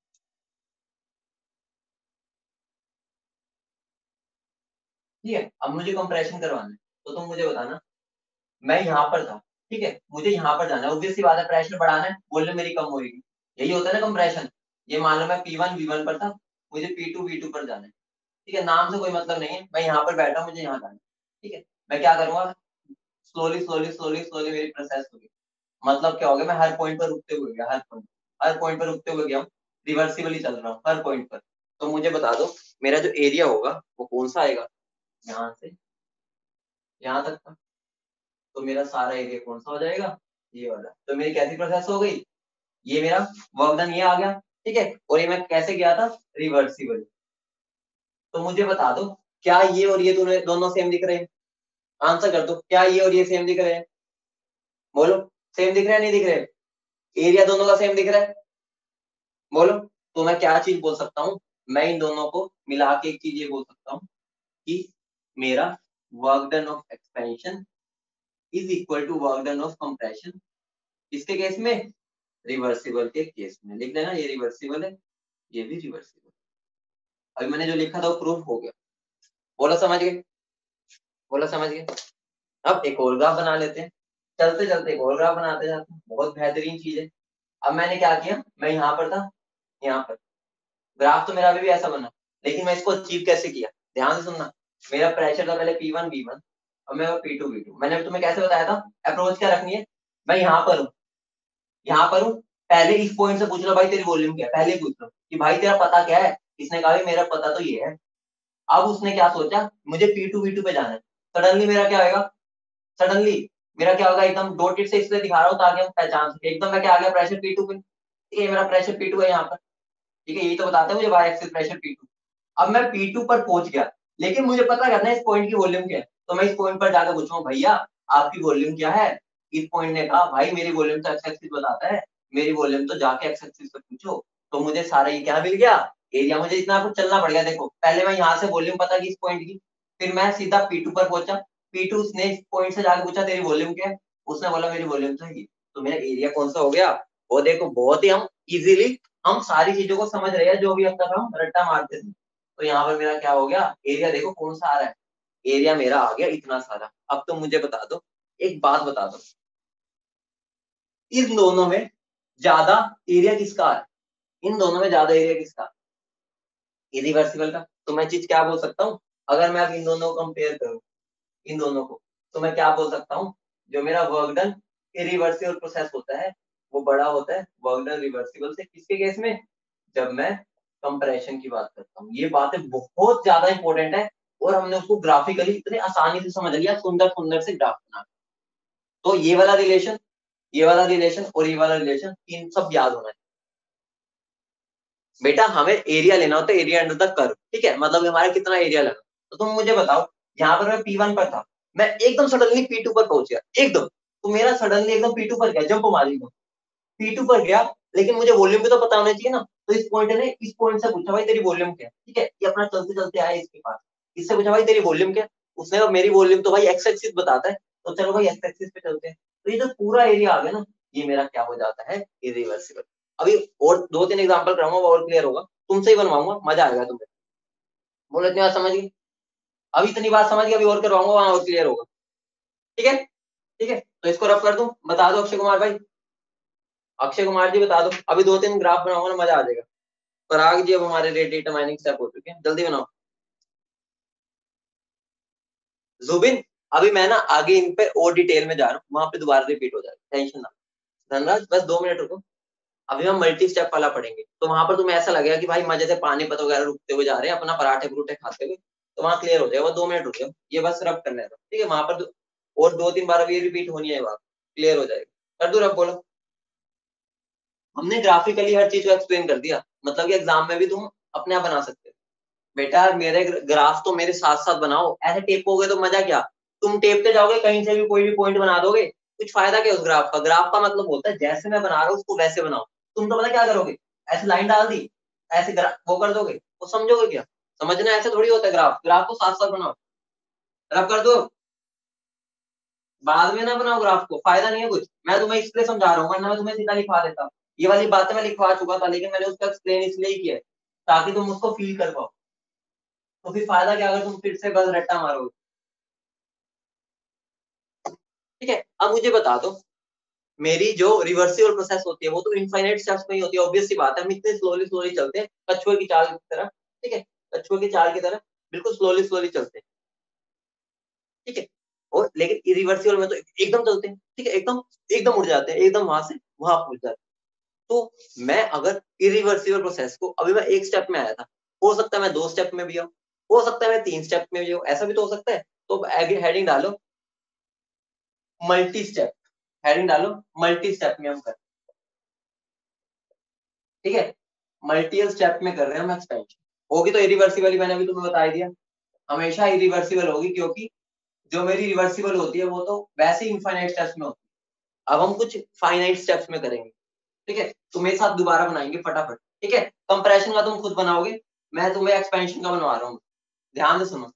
ठीक है। अब मुझे कंप्रेशन करवाना है, तो तुम मुझे बताना, मैं यहाँ पर था, ठीक है, मुझे यहाँ पर जाना है, ऑब्वियस सी बात है, प्रेशर बढ़ाना है, वॉल्यूम मेरी कम होगी, यही होता है ना कंप्रेशन। ये मान लो मैं P1 V1 पर था, मुझे P2 V2 पर जाना है, ठीक है, नाम से कोई मतलब नहीं है, मैं यहाँ पर बैठा, मुझे यहाँ जाना है, ठीक है। मैं क्या करूंगा, स्लोली स्लोली स्लोली स्लोली मेरी प्रोसेस होगी, मतलब क्या हो गया, मैं हर पॉइंट पर रुकते हुए गया, हर पॉइंट पर रुकते हुए गया हूँ, रिवर्सिबली चल रहा हूँ हर पॉइंट पर। तो मुझे बता दो मेरा जो एरिया होगा वो कौन सा आएगा, यहाँ से यहाँ तक का, तो मेरा सारा एरिया कौन सा हो जाएगा, ये वाला। तो मेरी कैसी प्रोसेस हो गई, ये मेरा वर्क डन ये आ गया, ठीक है, और ये मैं कैसे गया था, रिवर्सिबल। तो मुझे बता दो क्या ये और ये दोनों सेम दिख रहे हैं, आंसर कर दो, क्या ये और ये सेम दिख रहे हैं, बोलो, सेम दिख रहे हैं नहीं दिख रहे, एरिया दोनों का सेम दिख रहा है, बोलो। तो मैं क्या चीज बोल सकता हूँ, मैं इन दोनों को मिला के एक चीज ये बोल सकता हूँ कि मेरा work done of expansion is equal to work done of compression, इसके केस में, रिवर्सिबल के केस में। लिख लेना, ये रिवर्सिबल है, ये भी रिवर्सिबल। अभी मैंने जो लिखा था वो प्रूफ हो गया, बोला समझ गए, बोला समझ गए। अब एक और ग्राफ बना लेते हैं, चलते चलते एक और ग्राफ बनाते जाते हैं, बहुत बेहतरीन चीज है। अब मैंने क्या किया, मैं यहाँ पर था, यहाँ पर, ग्राफ तो मेरा अभी भी ऐसा बना, लेकिन मैं इसको अचीव कैसे किया, ध्यान से सुनना। मेरा प्रेशर था पहले P1 V1, और मैं P2 V2, मैंने तुम्हें कैसे बताया था, अप्रोच क्या रखनी है, मैं यहाँ पर हूँ, यहाँ पर हूँ, पहले इस पॉइंट से पूछ लो भाई तेरी वॉल्यूम क्या है, पहले पूछ लो कि भाई तेरा पता क्या है, इसने कहा भाई मेरा पता तो ये है। अब उसने क्या सोचा, मुझे P2 V2 पे जाना है, सडनली मेरा क्या होगा, सडनली मेरा क्या होगा, एकदम डॉटेड से इसलिए दिखा रहा हूँ ताकि हम पहचान सके, एकदम मैं क्या आ गया, प्रेशर P2 पे, ठीक है, मेरा प्रेशर P2 है यहाँ पर, ठीक है, यही तो बताता है मुझे वाई एक्सिस प्रेशर P2। अब मैं P2 पर पहुंच गया, लेकिन मुझे पता करना है इस पॉइंट की वॉल्यूम क्या है, तो मैं इस पॉइंट पर जाकर पूछूंगा भैया आपकी वॉल्यूम क्या है। इस पॉइंट ने कहा भाई मेरी वॉल्यूम तो एक्स एक्सिस बताता है, मेरी वॉल्यूम तो जाके एक्स एक्सिस पे पूछो। तो मुझे सारा ये क्या मिल गया, एरिया। मुझे इतना कुछ चलना पड़ गया, देखो पहले मैं यहाँ से वॉल्यूम पता की इस पॉइंट की, फिर मैं सीधा P2 पर पहुंचा, P2 उसने इस पॉइंट से जाकर पूछा तेरी वॉल्यूम क्या है, उसने बोला मेरी वॉल्यूम तो है ये, तो मेरा एरिया कौन सा हो गया। वो देखो बहुत ही हम इजीली हम सारी चीजों को समझ रहे हैं, जो भी अब तक हम रट्टा मारते थे। तो यहाँ पर मेरा क्या हो गया, एरिया देखो कौन सा आ रहा है, एरिया मेरा आ गया इतना सारा। अब तो मुझे बता दो, एक बात बता दो, इन दोनों में ज्यादा एरिया किसका है, इन दोनों में ज्यादा एरिया किसका, इरिवर्सिबल का। तो मैं चीज क्या बोल सकता हूँ, अगर मैं अब इन दोनों को कंपेयर करूँ, इन दोनों को, तो मैं क्या बोल सकता हूँ, जो मेरा वर्क डन इरिवर्सिबल प्रोसेस होता है वो बड़ा होता है वर्क डन रिवर्सिबल से, किसके केस में, जब मैं कंप्रेशन की बात करता हूँ। ये बातें बहुत ज्यादा इंपॉर्टेंट है, और हमने उसको ग्राफिकली इतने आसानी से समझ लिया, सुंदर सुंदर से ग्राफ बना। तो ये वाला रिलेशन, ये वाला रिलेशन और ये वाला रिलेशन, इन सब याद होना है बेटा। हमें एरिया लेना होता है, एरिया अंडर द कर्व, ठीक है, मतलब हमारा कितना एरिया लगा। तो तुम मुझे बताओ, यहाँ पर मैं P1 पर था, मैं एकदम सडनली P2 पर पहुंच गया, एकदम, तो मेरा सडनली एकदम P2 पर गया, जंप मारी दो, P2 पर गया, लेकिन मुझे वॉल्यूम भी तो पता होना चाहिए ना। तो इस पॉइंट ने इस पॉइंट से पूछा भाई तेरी वॉल्यूम क्या है, ठीक है, ये अपना चलते चलते आया इसके पास, इससे पूछा भाई तेरी वॉल्यूम क्या है, उसने मेरी वॉल्यूम तो भाई एक्स एक्सिस बताता है, तो चलो भाई एक्स एक्सिस पे चलते हैं। तो ये जो पूरा एरिया आ गया ना, ये मेरा क्या हो जाता है, इरिवर्सिबल। अभी और 2-3 एग्जांपल कराऊंगा, वो और क्लियर होगा, तुमसे ही बनवाऊंगा, मजा आएगा तुम्हें। बोलो इतनी बात समझ गई? अभी इतनी बात समझ गई, अभी और करवाऊंगा, वहां और क्लियर होगा। ठीक है, ठीक है, तो इसको रफ कर दूं, बता दो अक्षय कुमार भाई, अक्षय कुमार जी बता दो। अभी 2-3 ग्राफ बनाऊंगा ना, मजा आ जाएगा। पराग जी अब हमारे रेट डिटरमाइनिंग स्टेप हो चुके हैं, जल्दी बनाओ। जुबिन, अभी मैं ना आगे इन पे और डिटेल में जा रहा हूँ, वहां पे दोबारा रिपीट हो जाएगा, टेंशन ना। धनराज बस 2 मिनट रुको, अभी हम मल्टी स्टेप वाला पढ़ेंगे, तो वहां पर तुम्हें ऐसा लगेगा कि भाई मजे से पानीपत वगैरह रुकते हुए जा रहे हैं, अपना पराठे परूठे खाते हुए, तो वहां क्लियर हो जाएगा। वो 2 मिनट रुक जाओ, ये बस रब करने दो, ठीक है? वहां पर और 2-3 बार अभी रिपीट होनी है, बात क्लियर हो जाएगी। कर दो रब, बोलो। हमने ग्राफिकली हर चीज को एक्सप्लेन कर दिया, मतलब कि एग्जाम में भी तुम अपने आप बना सकते हो। बेटा मेरे ग्राफ तो मेरे साथ साथ बनाओ, ऐसे टेपोगे तो मजा क्या? तुम टेपते जाओगे, कहीं से भी कोई भी पॉइंट बना दोगे, कुछ फायदा क्या उस ग्राफ का? ग्राफ का मतलब होता है जैसे मैं बना रहा हूँ उसको वैसे बनाओ। तुम तो पता क्या करोगे, ऐसे लाइन डाल दी, ऐसे वो कर दोगे, वो समझोगे क्या? समझना ऐसे थोड़ी होता है, ग्राफ ग्राफ को साथ साथ बनाओ। रब कर दो, बाद में ना बनाओ ग्राफ को, फायदा नहीं है कुछ। मैं तुम्हें इसलिए समझा रहा हूँ, वरना मैं तुम्हें सीधा लिखवा देता। ये वाली बातें मैं लिखवा चुका था, लेकिन मैंने उसका एक्सप्लेन इसलिए किया है ताकि तुम उसको फील कर पाओ। तो फिर फायदा क्या अगर तुम फिर से बस रट्टा मारोगे? ठीक है, अब मुझे बता दो, मेरी जो रिवर्सिबल प्रोसेस होती है वो तो इनफाइनाइट स्टेप्स में ही होती है, ऑब्वियस सी बात है। हम इतने स्लोली स्लोली चलते हैं, कछुए की चाल की तरह। ठीक है, कछुए की चाल की तरह बिल्कुल स्लोली स्लोली चलते हैं। ठीक है, और लेकिन इरिवर्सिबल में तो एकदम चलते हैं। ठीक है, एकदम एकदम उड़ जाते हैं, एकदम वहां से वहां पहुंच जाते हैं। तो मैं अगर इरिवर्सिबल प्रोसेस को, अभी मैं 1 स्टेप में आया था, हो सकता है मैं 2 स्टेप में भी आऊं, हो सकता है मैं 3 स्टेप में भी आऊं, ऐसा भी तो हो सकता है। तो आगे हेडिंग डालो मल्टी स्टेप, हेडिंग डालो मल्टी स्टेप में हम कर। ठीक है, मल्टीपल स्टेप में कर रहे हैं हम एक्सपेंशन। होगी तो इरिवर्सिबल ही, मैंने अभी तुम्हें बता ही दिया, हमेशा इरिवर्सिबल होगी, क्योंकि जो मेरी रिवर्सिबल होती है वो तो वैसे ही इनफाइनाइट स्टेप्स में होती है। अब हम कुछ फाइनाइट स्टेप्स में करेंगे। ठीक है, तो मेरे साथ दोबारा बनाएंगे फटाफट। ठीक है, कंप्रेशन का तुम खुद बनाओगे, मैं तुम्हें एक्सपेंशन का बनवा रहा हूँ। ध्यान से सुनो,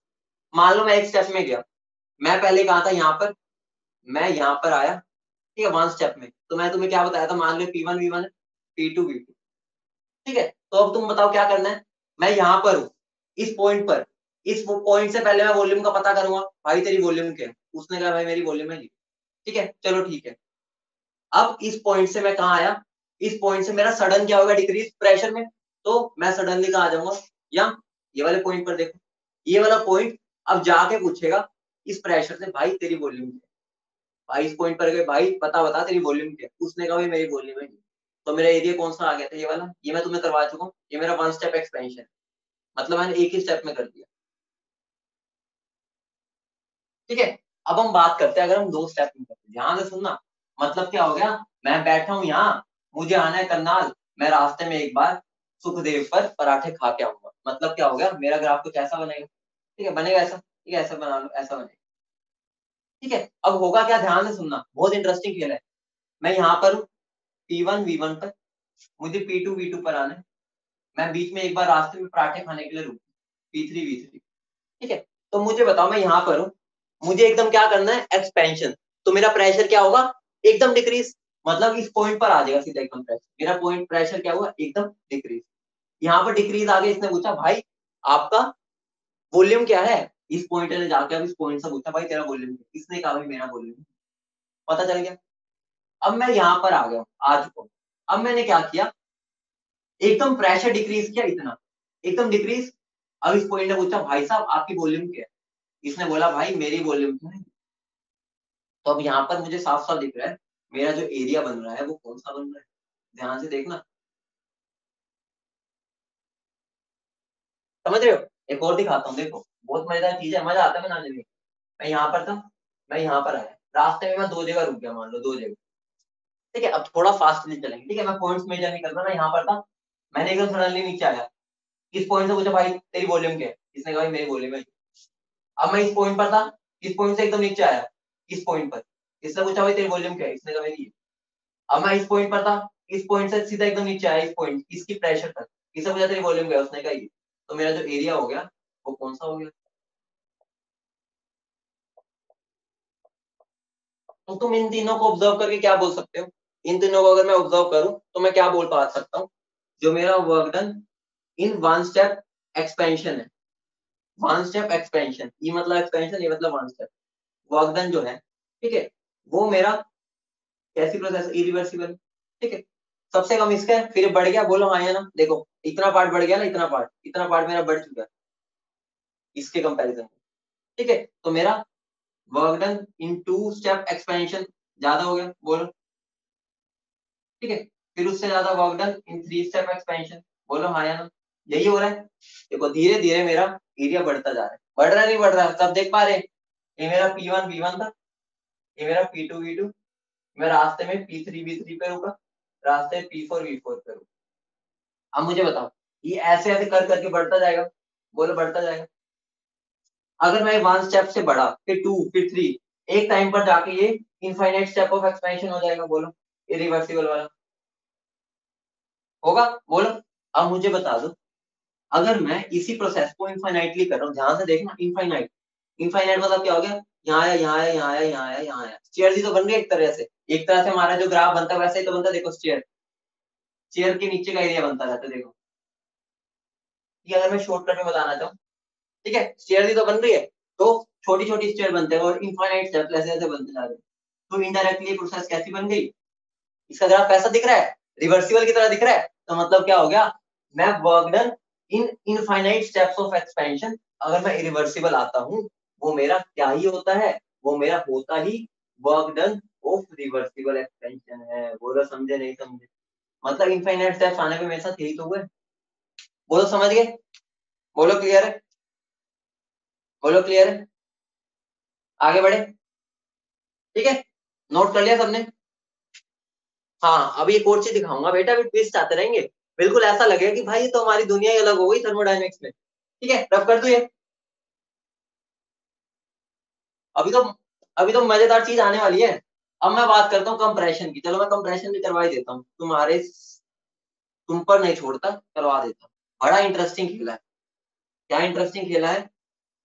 मान लो मैं एक स्टेप में गया, मैं पहले कहा था यहाँ पर, मैं यहाँ पर आया। ठीक है, 1 स्टेप में तो मैं तुम्हें क्या बताया था, मान लो P1 V1 है, P2 V2। ठीक है, तो अब तुम बताओ क्या करना है। मैं यहाँ पर हूँ, इस पॉइंट पर, इस पॉइंट से पहले मैं वॉल्यूम का पता करूंगा, भाई तेरी वॉल्यूम क्या है? उसने कहा भाई मेरी वॉल्यूम है। ठीक है, चलो ठीक है। अब इस पॉइंट से मैं कहाँ आया, इस पॉइंट से मेरा सडन क्या होगा, डिक्रीज प्रेशर में। तो मैं सडनली कहाँ आ जाऊंगा, या ये वाले पॉइंट पर देखो, ये वाला पॉइंट। अब जाके पूछेगा इस प्रेशर से, भाई तेरी वॉल्यूम क्या है? भाई इस पॉइंट पर गए, भाई बता बता तेरी वॉल्यूम क्या है? उसने कहा भाई मेरी वॉल्यूम है। तो मेरा एरिया कौन सा आ गया था, ये वाला, ये मैं तुम्हें करवा चुका हूँ। ये मेरा 1 स्टेप एक्सपेंशन, मतलब मैंने एक ही स्टेप में कर दिया। ठीक है, अब हम बात करते हैं अगर हम 2 स्टेप में करते हैं, ध्यान से सुनना। मतलब क्या हो गया, मैं बैठा हूं यहाँ, मुझे आना है करनाल, मैं रास्ते में एक बार सुखदेव पर पराठे खा के आऊंगा। मतलब क्या हो गया, मेरा ग्राफ कुछ ऐसा बनेगा। ठीक है, बनेगा ऐसा, ठीक है, ऐसा बना लो, ऐसा बनेगा। ठीक है, अब होगा क्या, ध्यान से सुनना, बहुत इंटरेस्टिंग खेल है। मैं यहाँ पर हूँ P1 V1 पर, मुझे P2 V2 पर आना है। मैं बीच में एक बार रास्ते में पराठे खाने के लिए रुक, P3 V3। ठीक है, तो मुझे बताओ मैं यहाँ पर हूँ, मुझे एकदम क्या करना है, एक्सपेंशन। तो मेरा प्रेशर क्या होगा, एकदम डिक्रीज। मतलब इस पॉइंट पर आ जाएगा सीधा एकदम प्रेशर, मेरा पॉइंट प्रेशर क्या हुआ, एकदम डिक्रीज। यहाँ पर डिक्रीज आ गया, इसने पूछा भाई आपका वॉल्यूम क्या है। इस पॉइंट ने जाके अब इस पॉइंट से पूछा भाई तेरा वॉल्यूम क्या है? इसने कहा भाई मेरा वॉल्यूम, पता चल गया। अब मैं यहाँ पर आ गया हूँ, आ चुका हूँ। अब मैंने क्या किया, एकदम प्रेशर डिक्रीज किया, इतना एकदम डिक्रीज। अब इस पॉइंट ने पूछा भाई साहब आपकी वॉल्यूम क्या है? इसने बोला भाई मेरी वॉल्यूम क्या है। तो अब यहाँ पर मुझे साफ साफ दिख रहा है मेरा जो एरिया बन रहा है वो कौन सा बन रहा है। ध्यान से देखना, समझ रहे हो? एक और दिखाता हूँ, देखो बहुत मजेदार चीज है, मजा आता है बनाने में। मैं यहाँ पर था, मैं यहाँ पर आया, रास्ते में मैं 2 जगह रुक गया, मान लो 2 जगह। ठीक है, अब थोड़ा फास्टली चलेंगे। ठीक है, मैं पॉइंट्स मेजर नहीं करता, मैं यहाँ पर था, मैंने एकदम सडनली नीचे आया। इस पॉइंट से पूछा भाई तेरी वॉल्यूम क्या है? इसने कहा भाई मेरी वॉल्यूम है। अब मैं इस पॉइंट पर था, इस पॉइंट से एकदम नीचे आया, इस पॉइंट पर। इसने पूछा भाई तेरी वॉल्यूम क्या है? इसने कहा मेरी है। अब मैं इस पॉइंट पर था, इस पॉइंट से सीधा एकदम नीचे आया, इस पॉइंट इसकी प्रेशर तक। इससे पूछा तेरी वॉल्यूम क्या है? उसने कहा ये। तो मेरा जो एरिया हो गया वो कौन सा हो गया? तो तुम इन तीनों को ऑब्जर्व करके क्या बोल सकते हो, इन तीनों को अगर मैं ऑब्जर्व करूं तो मैं क्या बोल पा सकता हूँ, जो मेरा work done in one step expansion है, वन स्टेप एक्सपेंशन, ये मतलब एक्सपेंशन, ये मतलब वन स्टेप, वर्क डन जो है, ठीक है, वो मेरा कैसी प्रोसेस, इरिवर्सिबल, ठीक है, सबसे कम इसका है, फिर बढ़ गया, बोलो हाँ या ना, देखो इतना पार्ट बढ़ गया ना, इतना पार्ट मेरा बढ़ चुका है इसके कंपैरिजन में, ठीक है, तो मेरा work done in two step expansion ज्यादा हो गया, बोलो, ठीक है, फिर उससे ज्यादा work done in three step expansion, बोलो हाँ या ना, यही हो रहा है। देखो धीरे धीरे मेरा एरिया बढ़ता जा रहा है, बढ़ रहा है नहीं बढ़ रहा है, सब देख पा रहे हैं, ये मेरा P1 V1 था, ये मेरा P2 V2, मैं रास्ते में P3 V3 पे रुका, रास्ते P4 V4 पे रुका। अब मुझे बताओ, ये ऐसे ऐसे कर करके बढ़ता जाएगा, बोलो बढ़ता जाएगा। अगर मैं वन स्टेप से बढ़ा, फिर टू, फिर थ्री, एक टाइम पर जाके ये इनफाइनाइट स्टेप ऑफ एक्सपेंशन हो जाएगा, बोलो इरिवर्सिबल वाला होगा, बोलो। अब मुझे बता दो, अगर मैं इसी प्रोसेस को इनफाइनाइटली कर रहा हूँ, ध्यान से देखना, इनफाइनाइट, इनफाइनाइट मतलब क्या हो गया, यहाँ आया, यहाँ आया, यहाँ आया, यहाँ आया, यहाँ आया, स्टेयर ही तो बन गई एक तरह से, एक तरह से हमारा जो ग्राफ बनता है वैसे ही तो बनता है, देखो स्टेयर, चेयर के नीचे का एरिया बनता रहता है, देखो, ये अगर मैं शॉर्टकट में बताना चाहूँ, ठीक है, स्टेयर ही तो बन रही है, तो छोटी छोटी स्टेयर बनते हैं और इनफाइनाइट स्टेप ऐसे ऐसे बनते जा रहे हैं, तो इनडायरेक्टली प्रोसेस कैसी बन गई, इसका ग्राफ कैसा दिख रहा है, रिवर्सिबल की तरह दिख रहा है, तो मतलब क्या हो गया, मैं work done in infinite steps of expansion, अगर मैं इरिवर्सिबल आता हूँ, वो मेरा क्या ही होता है, वो मेरा होता ही work done of reversible expansion है, बोलो समझे नहीं समझे, मतलब इनफाइनाइट स्टेप्स आने पे मेरे साथ यही तो हुआ है, बोलो समझ गए, बोलो क्लियर है, बोलो क्लियर है, आगे बढ़े, ठीक है, नोट कर लिया सबने। हाँ, अभी एक और चीज दिखाऊंगा बेटा, अभी ट्विस्ट आते रहेंगे, बिल्कुल ऐसा लगेगा कि भाई ये तो हमारी दुनिया ही अलग हो गई थर्मोडायनेमिक्स में, ठीक है, रफ कर दो ये, अभी तो अभी तो मजेदार चीज आने वाली है। अब मैं बात करता हूँ कंप्रेशन की, चलो मैं कंप्रेशन भी करवा ही देता हूँ, तुम पर नहीं छोड़ता, करवा देता हूँ, बड़ा इंटरेस्टिंग खेला है, क्या इंटरेस्टिंग खेला है,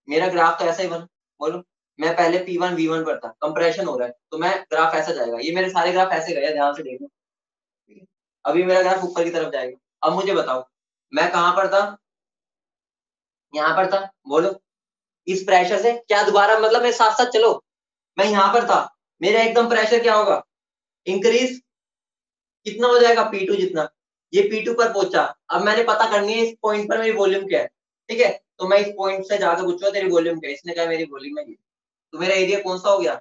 मेरा ग्राफ तो ऐसा ही बना, बोलो, मैं पहले P1 V1 पर था, कंप्रेशन हो रहा है, तो मैं ग्राफ ऐसा जाएगा, ये मेरे सारे ग्राफ ऐसे गए, ध्यान से देखो, ठीक है? अभी मेरा ग्राफ ऊपर की तरफ जाएगा, अब मुझे बताओ, मैं कहां पर था, यहाँ पर था, बोलो, इस प्रेशर से क्या दोबारा, मतलब मैं साथ साथ चलो, मैं यहाँ पर था, मेरा एकदम प्रेशर क्या होगा, इंक्रीज, कितना हो जाएगा P2 जितना, ये P2 पर पहुंचा, अब मैंने पता करनी है इस पॉइंट पर मेरी वॉल्यूम क्या है, ठीक है, तो मैं इस पॉइंट से जाकर पूछूंगा तेरी वॉल्यूम क्या है, इसने कहा मेरी वॉल्यूम है ये, तो मेरा एरिया कौन सा हो गया,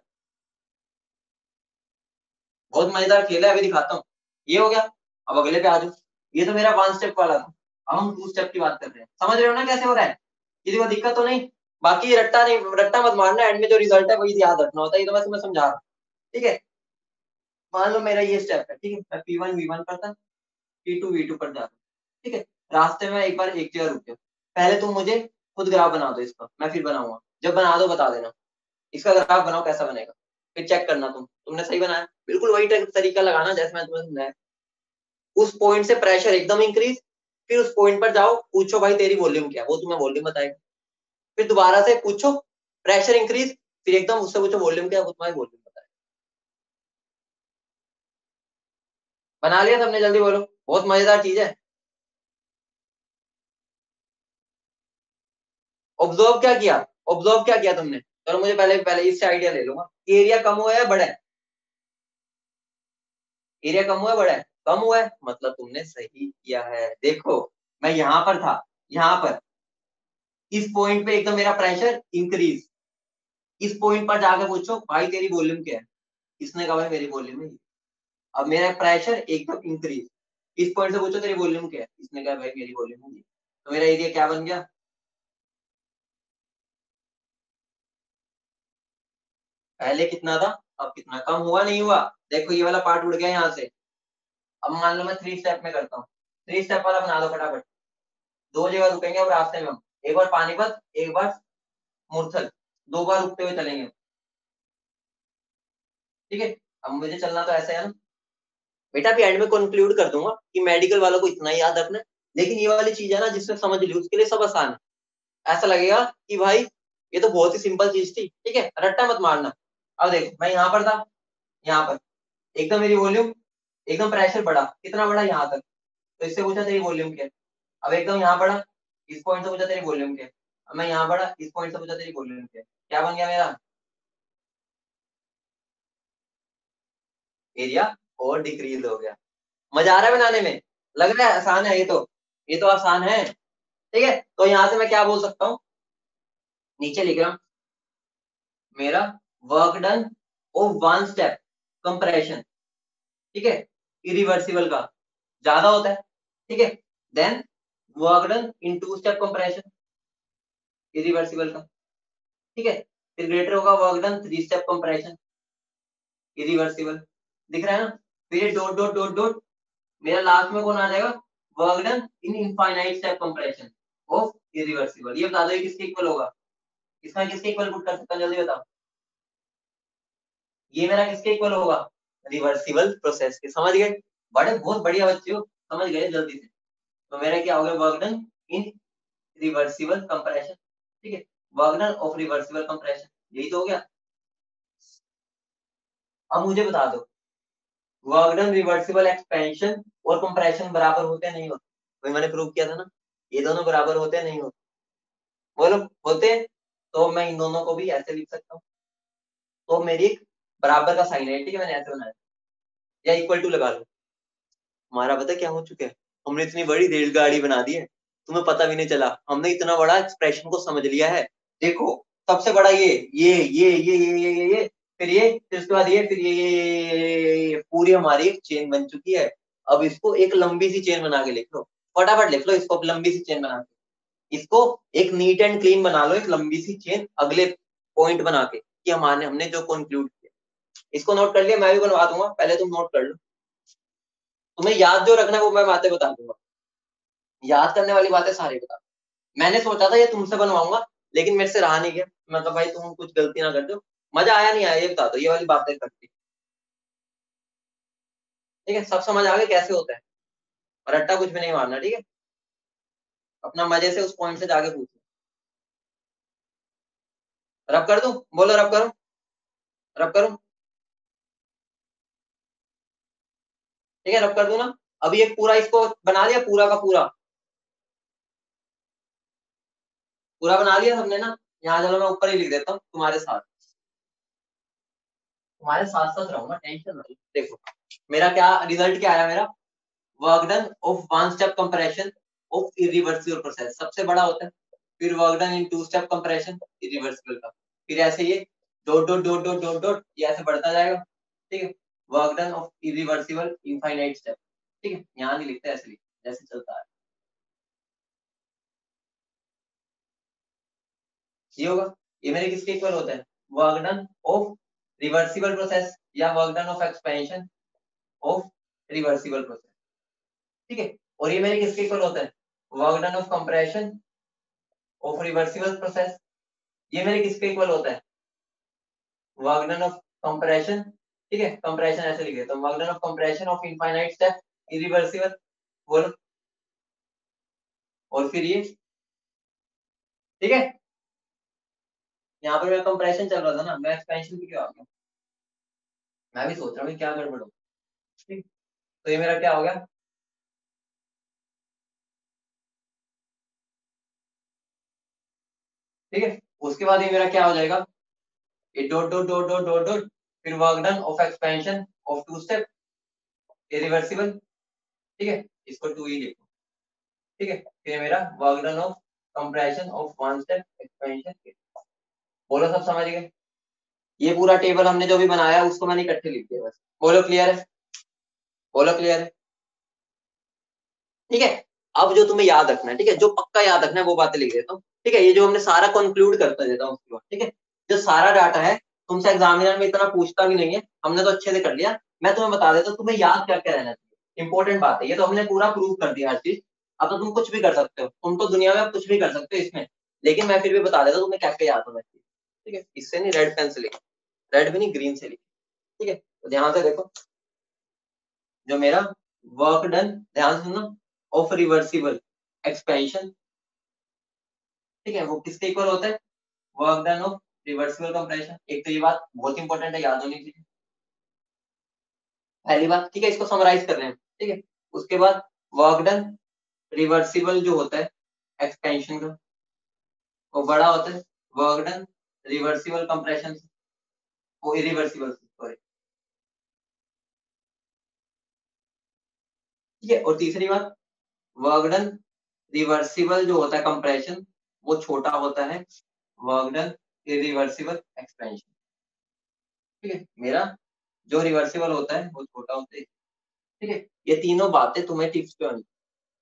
बहुत मजेदार खेल है, अभी दिखाता हूँ, ये हो गया, अब अगले पे आ जाओ, ये तो मेरा वन स्टेप वाला था, अब हम टू स्टेप की बात कर रहे हैं, समझ रहे हो ना कैसे हो रहा है, किसी को दिक्कत तो नहीं, बाकी रट्टा नहीं, रट्टा मत मारना, एंड में जो रिजल्ट है वही याद रखना होता है, ये तो मैं तुम्हें समझा रहा हूँ, ठीक है, मान लो मेरा ये स्टेप है, ठीक है, मैं P1 V1 पर था, P2 V2 पर जा रहा हूँ, ठीक है, रास्ते में एक बार एक जगह रुक गया, पहले तुम मुझे खुद ग्राफ बना दो इसका, मैं फिर बनाऊंगा, जब बना दो बता देना, इसका ग्राफ बनाओ कैसा बनेगा, फिर चेक करना तुमने सही बनाया, बिल्कुल वही तरीका लगाना जैसे मैं तुम्हें समझाया, उस पॉइंट से प्रेशर एकदम इंक्रीज, फिर उस पॉइंट पर जाओ, पूछो भाई तेरी वॉल्यूम क्या है, वो तुम्हें वॉल्यूम बताएगा, फिर दोबारा से पूछो, प्रेशर इंक्रीज, फिर एकदम उससे पूछो वॉल्यूम क्या है, वो तुम्हारी वॉल्यूम बताएगा, बना लिया सबने, जल्दी बोलो, बहुत मजेदार चीज है, ऑब्जर्व क्या किया, ऑब्जर्व क्या किया तुमने, चलो मुझे पहले पहले इससे आइडिया ले लूंगा, एरिया कम हुआ है बड़ा है, एरिया कम हुआ है बड़ा है, कम हुआ है, मतलब तुमने सही किया है, देखो मैं यहाँ पर था, यहाँ पर इस पॉइंट पे एकदम मेरा प्रेशर इंक्रीज, इस पॉइंट पर जाकर पूछो भाई तेरी वॉल्यूम क्या है, इसने कहा भाई मेरी वॉल्यूम है ये। अब मेरा प्रेशर एकदम इंक्रीज, इस पॉइंट से पूछो तेरी वॉल्यूम क्या है, इसने कहा भाई मेरी वॉल्यूम है ये, तो मेरा एरिया क्या बन गया, पहले कितना था, अब कितना, कम हुआ नहीं हुआ, देखो ये वाला पार्ट उड़ गया यहाँ से, अब मान लो मैं थ्री स्टेप में करता हूँ, थ्री स्टेप वाला बना दो फटाफट, दो जगह रुकेंगे अब रास्ते में हम, एक बार पानीपत, एक बार मुरथल, दो बार रुकते हुए चलेंगे, ठीक है, अब मुझे चलना तो ऐसे है ना बेटा, भी एंड में कंक्लूड कर दूंगा कि मेडिकल वालों को इतना ही याद रखना है, लेकिन ये वाली चीज है ना जिसने समझ ली उसके लिए सब आसान है, ऐसा लगेगा कि भाई ये तो बहुत ही सिंपल चीज थी, ठीक है, रट्टा मत मारना, अब देखो मैं यहाँ पर था, यहाँ पर एकदम मेरी वॉल्यूम एकदम प्रेशर बढ़ा, कितना बढ़ा यहाँ तक, तो इससे पूछा तेरी वॉल्यूम क्या है। अब एकदम यहाँ बढ़ा, इस पॉइंट से पूछा तेरी वॉल्यूम क्या है। अब मैं यहाँ बढ़ा, इस पॉइंट से पूछा तेरी वॉल्यूम क्या है, क्या बन गया मेरा एरिया, और डिक्रीज हो गया। मजा आ रहा है बनाने में, लग रहा है आसान है, ये तो आसान है। ठीक है, तो यहाँ से मैं क्या बोल सकता हूँ, नीचे लिख रहा हूँ मेरा work done of one step compression, ठीक है, इरिवर्सिबल का ज्यादा होता है, ठीक है, then work done in two step compression irreversible का, ठीक है, फिर ग्रेटर होगा work done three step compression irreversible, दिख रहा है ना। फिर ये डॉट डॉट डॉट डॉट, मेरा लास्ट में कौन आ जाएगा, work done in infinite step compression of irreversible. ये बता दो ये किसके इक्वल होगा, इसमें किसके इक्वल पुट कर सकता हूं, जल्दी बताओ, ये मेरा किसके इक्वल होगा, रिवर्सिबल प्रोसेस के। समझ गए, बड़े बहुत बढ़िया बच्चे हो, समझ गए जल्दी से। तो मेरा क्या हो गया, वर्क डन इन रिवर्सिबल कंप्रेशन, ठीक है, work done of reversible compression, यही तो हो गया। अब मुझे बता दो, वर्क डन रिवर्सिबल एक्सपेंशन और कंप्रेशन बराबर होते हैं नहीं होते, वही मैंने प्रूव किया था ना, ये दोनों बराबर होते हैं नहीं होते, बोलो होते हैं, तो मैं इन दोनों को भी ऐसे लिख सकता हूँ, तो मेरी एक बराबर का साइन है, ठीक है, मैंने ऐसे बनाया, या इक्वल टू लगा लो। हमारा पता क्या हो चुका है, हमने इतनी बड़ी रेलगाड़ी बना दी है, तुम्हें पता भी नहीं चला, हमने इतना बड़ा एक्सप्रेशन को समझ लिया है। देखो, सबसे बड़ा ये, फिर उसके बाद ये, फिर ये पूरी हमारी एक चेन बन चुकी है। अब इसको एक लंबी सी चेन बना के लिख लो, फटाफट लिख लो इसको, लंबी सी चेन बना के इसको एक नीट एंड क्लीन बना लो, एक लंबी सी चेन अगले पॉइंट बना के, कि हमारे हमने जो कंक्लूड किया। इसको नोट कर लिया, मैं भी बनवा दूंगा, पहले तुम नोट कर लो, तुम्हें याद जो रखना है वो मैं बातें बता दूंगा, याद करने वाली बातें सारी बता। मैंने सोचा था ये तुमसे बनवाऊंगा, लेकिन मेरे से रहा नहीं गया, मैं कहा भाई तुम कुछ गलती ना कर दो। मजा आया नहीं आया ये बता दो, ये वाली बातें करके, ठीक है, सब समझ आ गए कैसे होता है, और रट्टा कुछ भी नहीं मारना, ठीक है, अपना मजे से उस पॉइंट से जाके पूछो। रब कर दूं, बोलो रब करूं, रब करूं, ठीक है, रब कर दूं ना। अभी एक पूरा इसको बना लिया, पूरा का पूरा, पूरा बना लिया सबने ना। यहाँ चलो मैं ऊपर ही लिख देता हूँ, तुम्हारे साथ साथ रहूंगा, टेंशन मत लो। देखो मेरा क्या रिजल्ट क्या आया मेरा, work done of one step compression of irreversible process सबसे बड़ा होता है, फिर work done in two step compression irreversible का, फिर ऐसे ये dot dot dot dot dot dot ये ऐसे बढ़ता जाएगा, ठीक है, work done of irreversible infinite step, ठीक है, यहाँ नहीं लिखते, ऐसे लिखते जैसे चलता है, ये होगा। ये मेरे किसके इक्वल होता है, work done of reversible process या work done of expansion of reversible process, ठीक है, और ये मेरे किसके इक्वल होता है, work done of compression of reversible process, ये मेरे किसके इक्वल होता है, वर्क डन ऑफ कंप्रेशन, ठीक है, कंप्रेशन ऐसे लिख देता हूँ, work done of compression of infinite step irreversible, बोलो, और फिर ये, ठीक है, यहाँ पर मेरा कंप्रेशन चल रहा था ना, मैं एक्सपेंशन पे क्यों आ गया, मैं भी सोच रहा हूँ क्या गड़बड़ हो, ठीक, तो ये मेरा क्या हो गया, ठीक है, उसके बाद ये मेरा क्या हो जाएगा, ये dot dot dot dot dot dot, फिर work done of expansion of two step irreversible, ठीक है, इसको टू ही लिखो, ठीक है, फिर मेरा work done of compression of one step expansion, बोलो सब समझ गए। ये पूरा टेबल हमने जो भी बनाया है उसको मैंने इकट्ठे लिख दिया बस, बोलो क्लियर है, बोलो क्लियर है, ठीक है। अब जो तुम्हें याद रखना है, ठीक है, जो पक्का याद रखना है वो बातें लिख देता हूँ, ठीक है, ये जो हमने सारा कंक्लूड करता देता हूँ उसके बाद, ठीक है, जो सारा डाटा है तुमसे एग्जामिनर में इतना पूछता भी नहीं है, हमने तो अच्छे से कर लिया। मैं तुम्हें बता देता हूँ तुम्हें याद क्या क्या रहना चाहिए, इंपॉर्टेंट बात है, ये तो हमने पूरा प्रूव कर दिया हर चीज। अब तो तुम कुछ भी कर सकते हो, तुम तो दुनिया में कुछ भी कर सकते हो इसमें, लेकिन मैं फिर भी बता देता हूँ तुम्हें क्या क्या याद होना चाहिए, ठीक है, इससे नहीं, रेड पेन से लिख, रेड भी नहीं ग्रीन से लिख, ठीक है, तो ध्यान से देखो, जो मेरा वर्क डन, ध्यान से सुनो, ऑफ रिवर्सिबल एक्सपेंशन, ठीक है, वो किसके इक्वल होता है, work done of reversible compression. एक तो ये बात बहुत इंपॉर्टेंट है, याद होनी चाहिए, पहली बात, ठीक है, इसको समराइज कर रहे हैं, ठीक है। उसके बाद वर्क डन रिवर्सिबल जो होता है एक्सपेंशन का, वो बड़ा होता है। वर्क डन रिवर्सिबल कंप्रेशन से, वो इरिवर्सिबल, सॉरी, ठीक है। और तीसरी बात, वर्क डन रिवर्सिबल जो होता है कंप्रेशन, वो छोटा होता है वर्क डन इरिवर्सिबल एक्सपेंशन, ठीक है। मेरा जो रिवर्सिबल होता है वो छोटा होता है, ठीक है। ये तीनों बातें तुम्हें टिप्स पे आनी,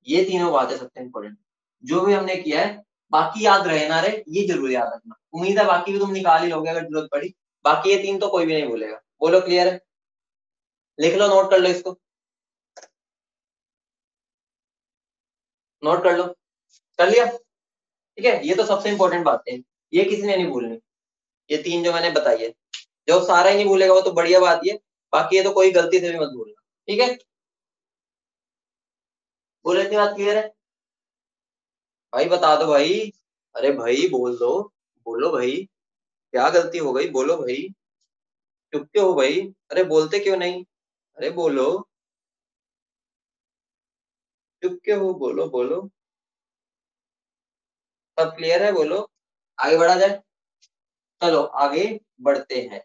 ये तीनों बातें सबसे इंपॉर्टेंट, जो भी हमने किया है। बाकी याद रहे ना रहे, ये जरूर याद रखना। उम्मीद है बाकी भी तुम निकाल ही लोगे अगर जरूरत पड़ी। बाकी ये तीन तो कोई भी नहीं भूलेगा। बोलो क्लियर है? लिख लो, नोट कर लो इसको, नोट कर लो। कर लिया? ठीक है, ये तो सबसे इंपॉर्टेंट बातें हैं, ये किसी ने नहीं भूलनी। ये तीन जो मैंने बताई है, जो सारा ही नहीं भूलेगा वो तो बढ़िया बात ही है। बाकी ये तो कोई गलती से भी मत भूलना, ठीक है। बोलो, इतनी बात क्लियर है? भाई बता दो भाई। अरे भाई बोल दो, बोलो भाई, क्या गलती हो गई, बोलो भाई। चुप क्यों हो भाई? अरे बोलते क्यों नहीं? अरे बोलो, चुप क्यों हो, बोलो बोलो। सब क्लियर है? बोलो, आगे बढ़ा जाए। चलो आगे बढ़ते हैं।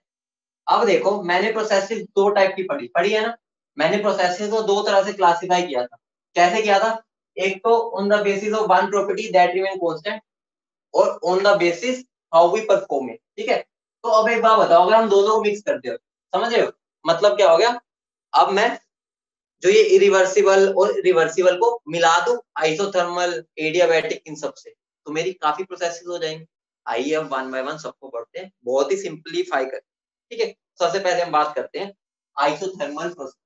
अब देखो, मैंने प्रोसेसेस दो टाइप की पढ़ी पढ़ी है ना। मैंने प्रोसेसेस को दो तरह से क्लासिफाई किया था। कैसे किया था? एक तो on the basis of one property that remain constant, और on the basis how we perform it, ठीक है। तो अब एक बात बताओ, अगर हम दोनों को मिक्स करते हो, समझ रहे हो मतलब क्या हो गया? अब मैं जो ये इरिवर्सिबल और रिवर्सिबल को मिला दूं, आइसोथर्मल, एडियाबैटिक, इन सब से, तो मेरी काफी प्रोसेसेस हो जाएंगे। आइए अब वन बाय वन सबको पढ़ते हैं, बहुत ही सिंपलीफाई कर, ठीक है। सबसे पहले हम बात करते हैं आइसोथर्मल प्रोसेस।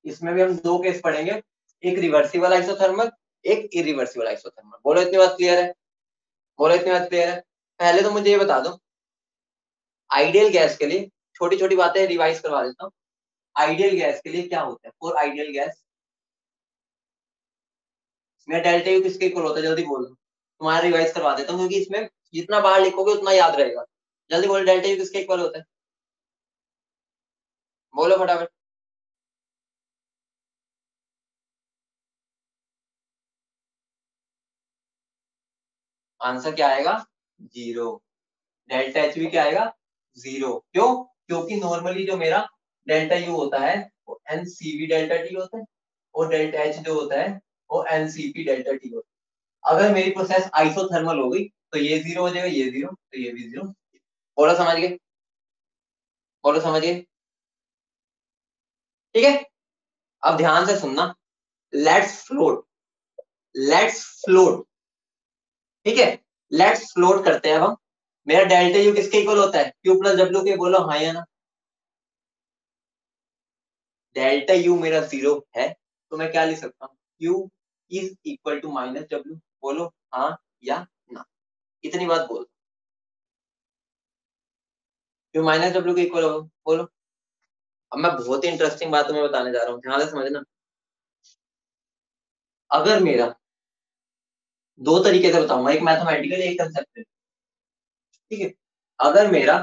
इसमें भी हम दो केस पढ़ेंगे, एक रिवर्सिबल आइसोथर्मल, एक इरिवर्सिबल आइसोथर्मल। बोलो इतनी बात क्लियर है? बोलो इतनी बात क्लियर है? पहले तो मुझे ये बता दो, आइडियल गैस के लिए छोटी छोटी बातें रिवाइज करवा देता हूँ। आइडियल गैस के लिए क्या होता है? फॉर आइडियल गैस, मेरा डेल्टा यू किसके इक्वल होता है? जल्दी बोलो, तुम्हारा रिवाइज करवा देता हूँ, क्योंकि इसमें जितना बार लिखोगे उतना याद रहेगा। जल्दी बोलो, डेल्टा यू किसके इक्वल होता है? बोलो फटाफट। आंसर क्या आएगा? जीरो। डेल्टा एच भी क्या आएगा? जीरो। क्यों? क्योंकि नॉर्मली जो मेरा डेल्टा यू होता है वो N C V delta T होता है, और डेल्टा एच जो होता है वो N C P delta T होता है। अगर मेरी प्रोसेस आइसोथर्मल हो गई तो ये जीरो हो जाएगा, ये जीरो, तो ये भी जीरो। बोलो समझ गए? बोलो समझ गए? ठीक है। अब ध्यान से सुनना, लेट्स फ्लोट, लेट्स फ्लोट, ठीक है। लेट्स फ्लोट करते हैं अब हम। मेरा डेल्टा यू किसके इक्वल होता है? क्यू प्लस डब्ल्यू के। बोलो हाँ या ना। डेल्टा यू मेरा जीरो है, तो मैं क्या लिख सकता हूँ? Q is equal to minus W. बोलो हाँ या ना। इतनी बात बोल। क्यू माइनस डब्ल्यू के इक्वल होगा, बोलो। अब मैं बहुत ही इंटरेस्टिंग बात तुम्हें बताने जा रहा हूँ, ध्यान से समझना। अगर मेरा, दो तरीके से बताऊंगा, एक मैथमेटिकल, एक कंसेप्चुअल, ठीक है। अगर मेरा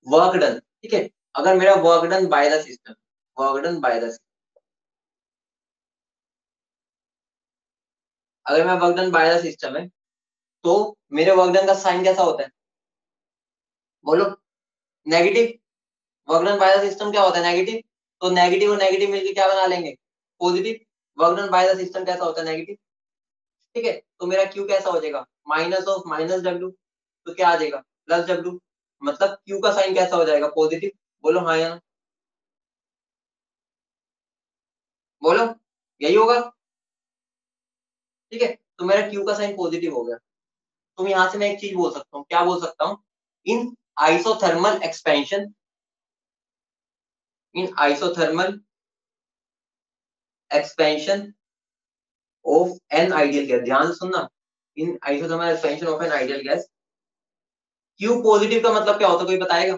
वर्क डन, ठीक है, अगर मेरा work done by the system, work done by the, अगर मैं work done by the system है, तो मेरे वर्क डन का साइन कैसा होता है? बोलो। Negative. Work done by the system क्या होता है? नेगेटिव। तो नेगेटिव और नेगेटिव मिलकर क्या बना लेंगे? Positive. Work done by the system कैसा होता है? नेगेटिव। ठीक है, तो मेरा क्यू कैसा हो जाएगा? माइनस ऑफ माइनस डब्ल्यू, तो क्या आ जाएगा? Plus W. मतलब क्यू का साइन कैसा हो जाएगा? पॉजिटिव। बोलो हाँ या ना। बोलो, यही होगा, ठीक है। तो मेरा क्यू का साइन पॉजिटिव हो गया। तुम यहां से मैं एक चीज बोल सकता हूँ, क्या बोल सकता हूँ? In isothermal expansion, in isothermal expansion of an ideal gas, ध्यान से सुनना, in isothermal expansion of an ideal gas, Q positive का मतलब क्या होता है? कोई बताएगा?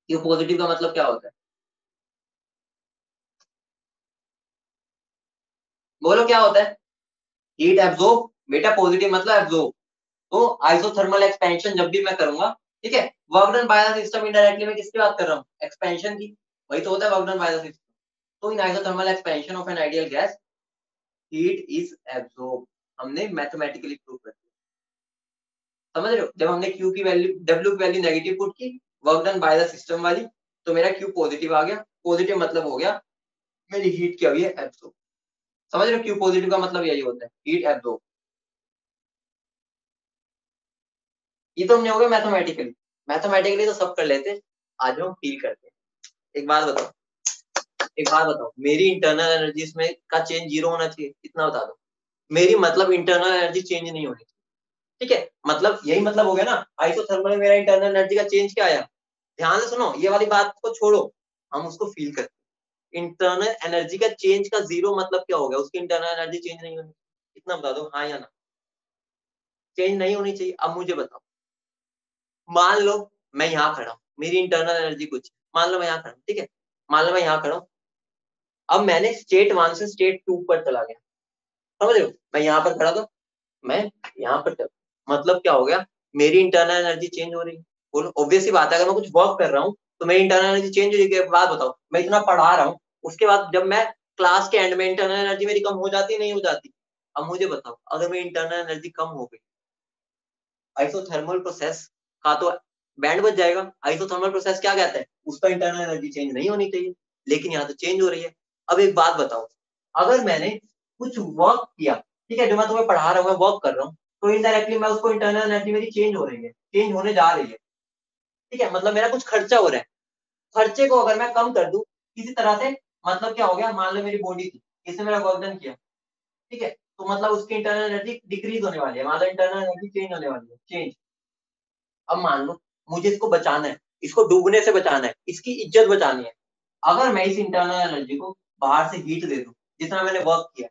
क्यू पॉजिटिव का मतलब क्या होता है? बोलो क्या होता है? Heat absorb. बेटा पॉजिटिव मतलब एब्जॉर्ब, तो आइसोथर्मल एक्सपेंशन जब भी मैं करूंगा, ठीक है, work done by the system indirectly मैं किसकी बात कर रहा हूँ, एक्सपेंशन की, वही तो होता है work done by the system. तो in isothermal expansion of an ideal gas heat is absorb, हमने मैथमेटिकली प्रूव कर दिया। समझ रहे हो, जब हमने Q की वैल्यू W की वैल्यू नेगेटिव पुट की work done by the system वाली, तो मेरा Q पॉजिटिव आ गया, पॉजिटिव मतलब हो गया मेरी हीट क्या हुई है, एब्जॉर्ब। समझ रहे हो, Q पॉजिटिव का मतलब यही होता है, हीट एब्जॉर्ब। ये तो हमने हो गया मैथमेटिकली, मैथमेटिकली तो सब कर लेते, आज हम फील करते हैं। एक बात बताओ, मेरी इंटरनल एनर्जी में का चेंज जीरो होना चाहिए, इतना बता दो। मेरी मतलब इंटरनल एनर्जी चेंज नहीं होनी चाहिए, ठीक है, मतलब यही मतलब हो गया ना, आइसोथर्मल में मेरा इंटरनल एनर्जी का चेंज क्या आया। ध्यान से सुनो, ये वाली बात को छोड़ो, हम उसको फील करते हैं। इंटरनल एनर्जी का चेंज का जीरो मतलब क्या हो गया, उसकी इंटरनल एनर्जी चेंज नहीं होनी, इतना बता दो, हाँ या ना। चेंज नहीं होनी चाहिए। अब मुझे बताओ, मान लो मैं यहाँ खड़ा हूँ, मेरी इंटरनल एनर्जी कुछ है। मान लो मैं यहाँ खड़ा हूँ, ठीक है, मान लो मैं यहाँ खड़ा हूँ। अब मैंने स्टेट 1 से स्टेट 2 पर चला गया, समझ रहे हो, मैं यहाँ पर खड़ा था, मैं यहाँ पर चला, मतलब क्या हो गया, मेरी इंटरनल एनर्जी चेंज हो रही है। बोलो, ऑब्वियस सी बात है, अगर मैं कुछ वर्क कर रहा हूँ तो मेरी इंटरनल एनर्जी चेंज हो रही है। बात बताओ, मैं इतना पढ़ा रहा हूँ, उसके बाद जब मैं क्लास के एंड में इंटरनल एनर्जी मेरी कम हो जाती नहीं हो जाती। अब मुझे बताओ, अगर मेरी इंटरनल एनर्जी कम हो गई, आइसोथर्मल प्रोसेस का तो बैंड बज जाएगा। आइसोथर्मल प्रोसेस क्या कहता है, उसका इंटरनल एनर्जी चेंज नहीं होनी चाहिए, लेकिन यहाँ तो चेंज हो रही है। अब एक बात बताओ, अगर मैंने कुछ वर्क किया, ठीक है, जो मैं तुम्हें पढ़ा रहा हूँ, मैं वर्क कर रहा हूँ, तो इनडायरेक्टली मैं उसको इंटरनल एनर्जी मेरी चेंज हो रही है, चेंज होने जा रही है, ठीक है, मतलब मेरा कुछ खर्चा हो रहा है। खर्चे को अगर मैं कम कर दूं किसी तरह से, मतलब क्या हो गया, मान लो मेरी बॉडी थी, इसने मेरा वर्क डन किया, ठीक है, तो मतलब उसकी इंटरनल एनर्जी डिक्रीज होने वाली है, मान लो इंटरनल एनर्जी चेंज होने वाली है, चेंज। अब मान लो मुझे इसको बचाना है, इसको डूबने से बचाना है, इसकी इज्जत बचानी है। अगर मैं इस इंटरनल एनर्जी को बाहर से हीट दे दूं जितना मैंने वर्क किया,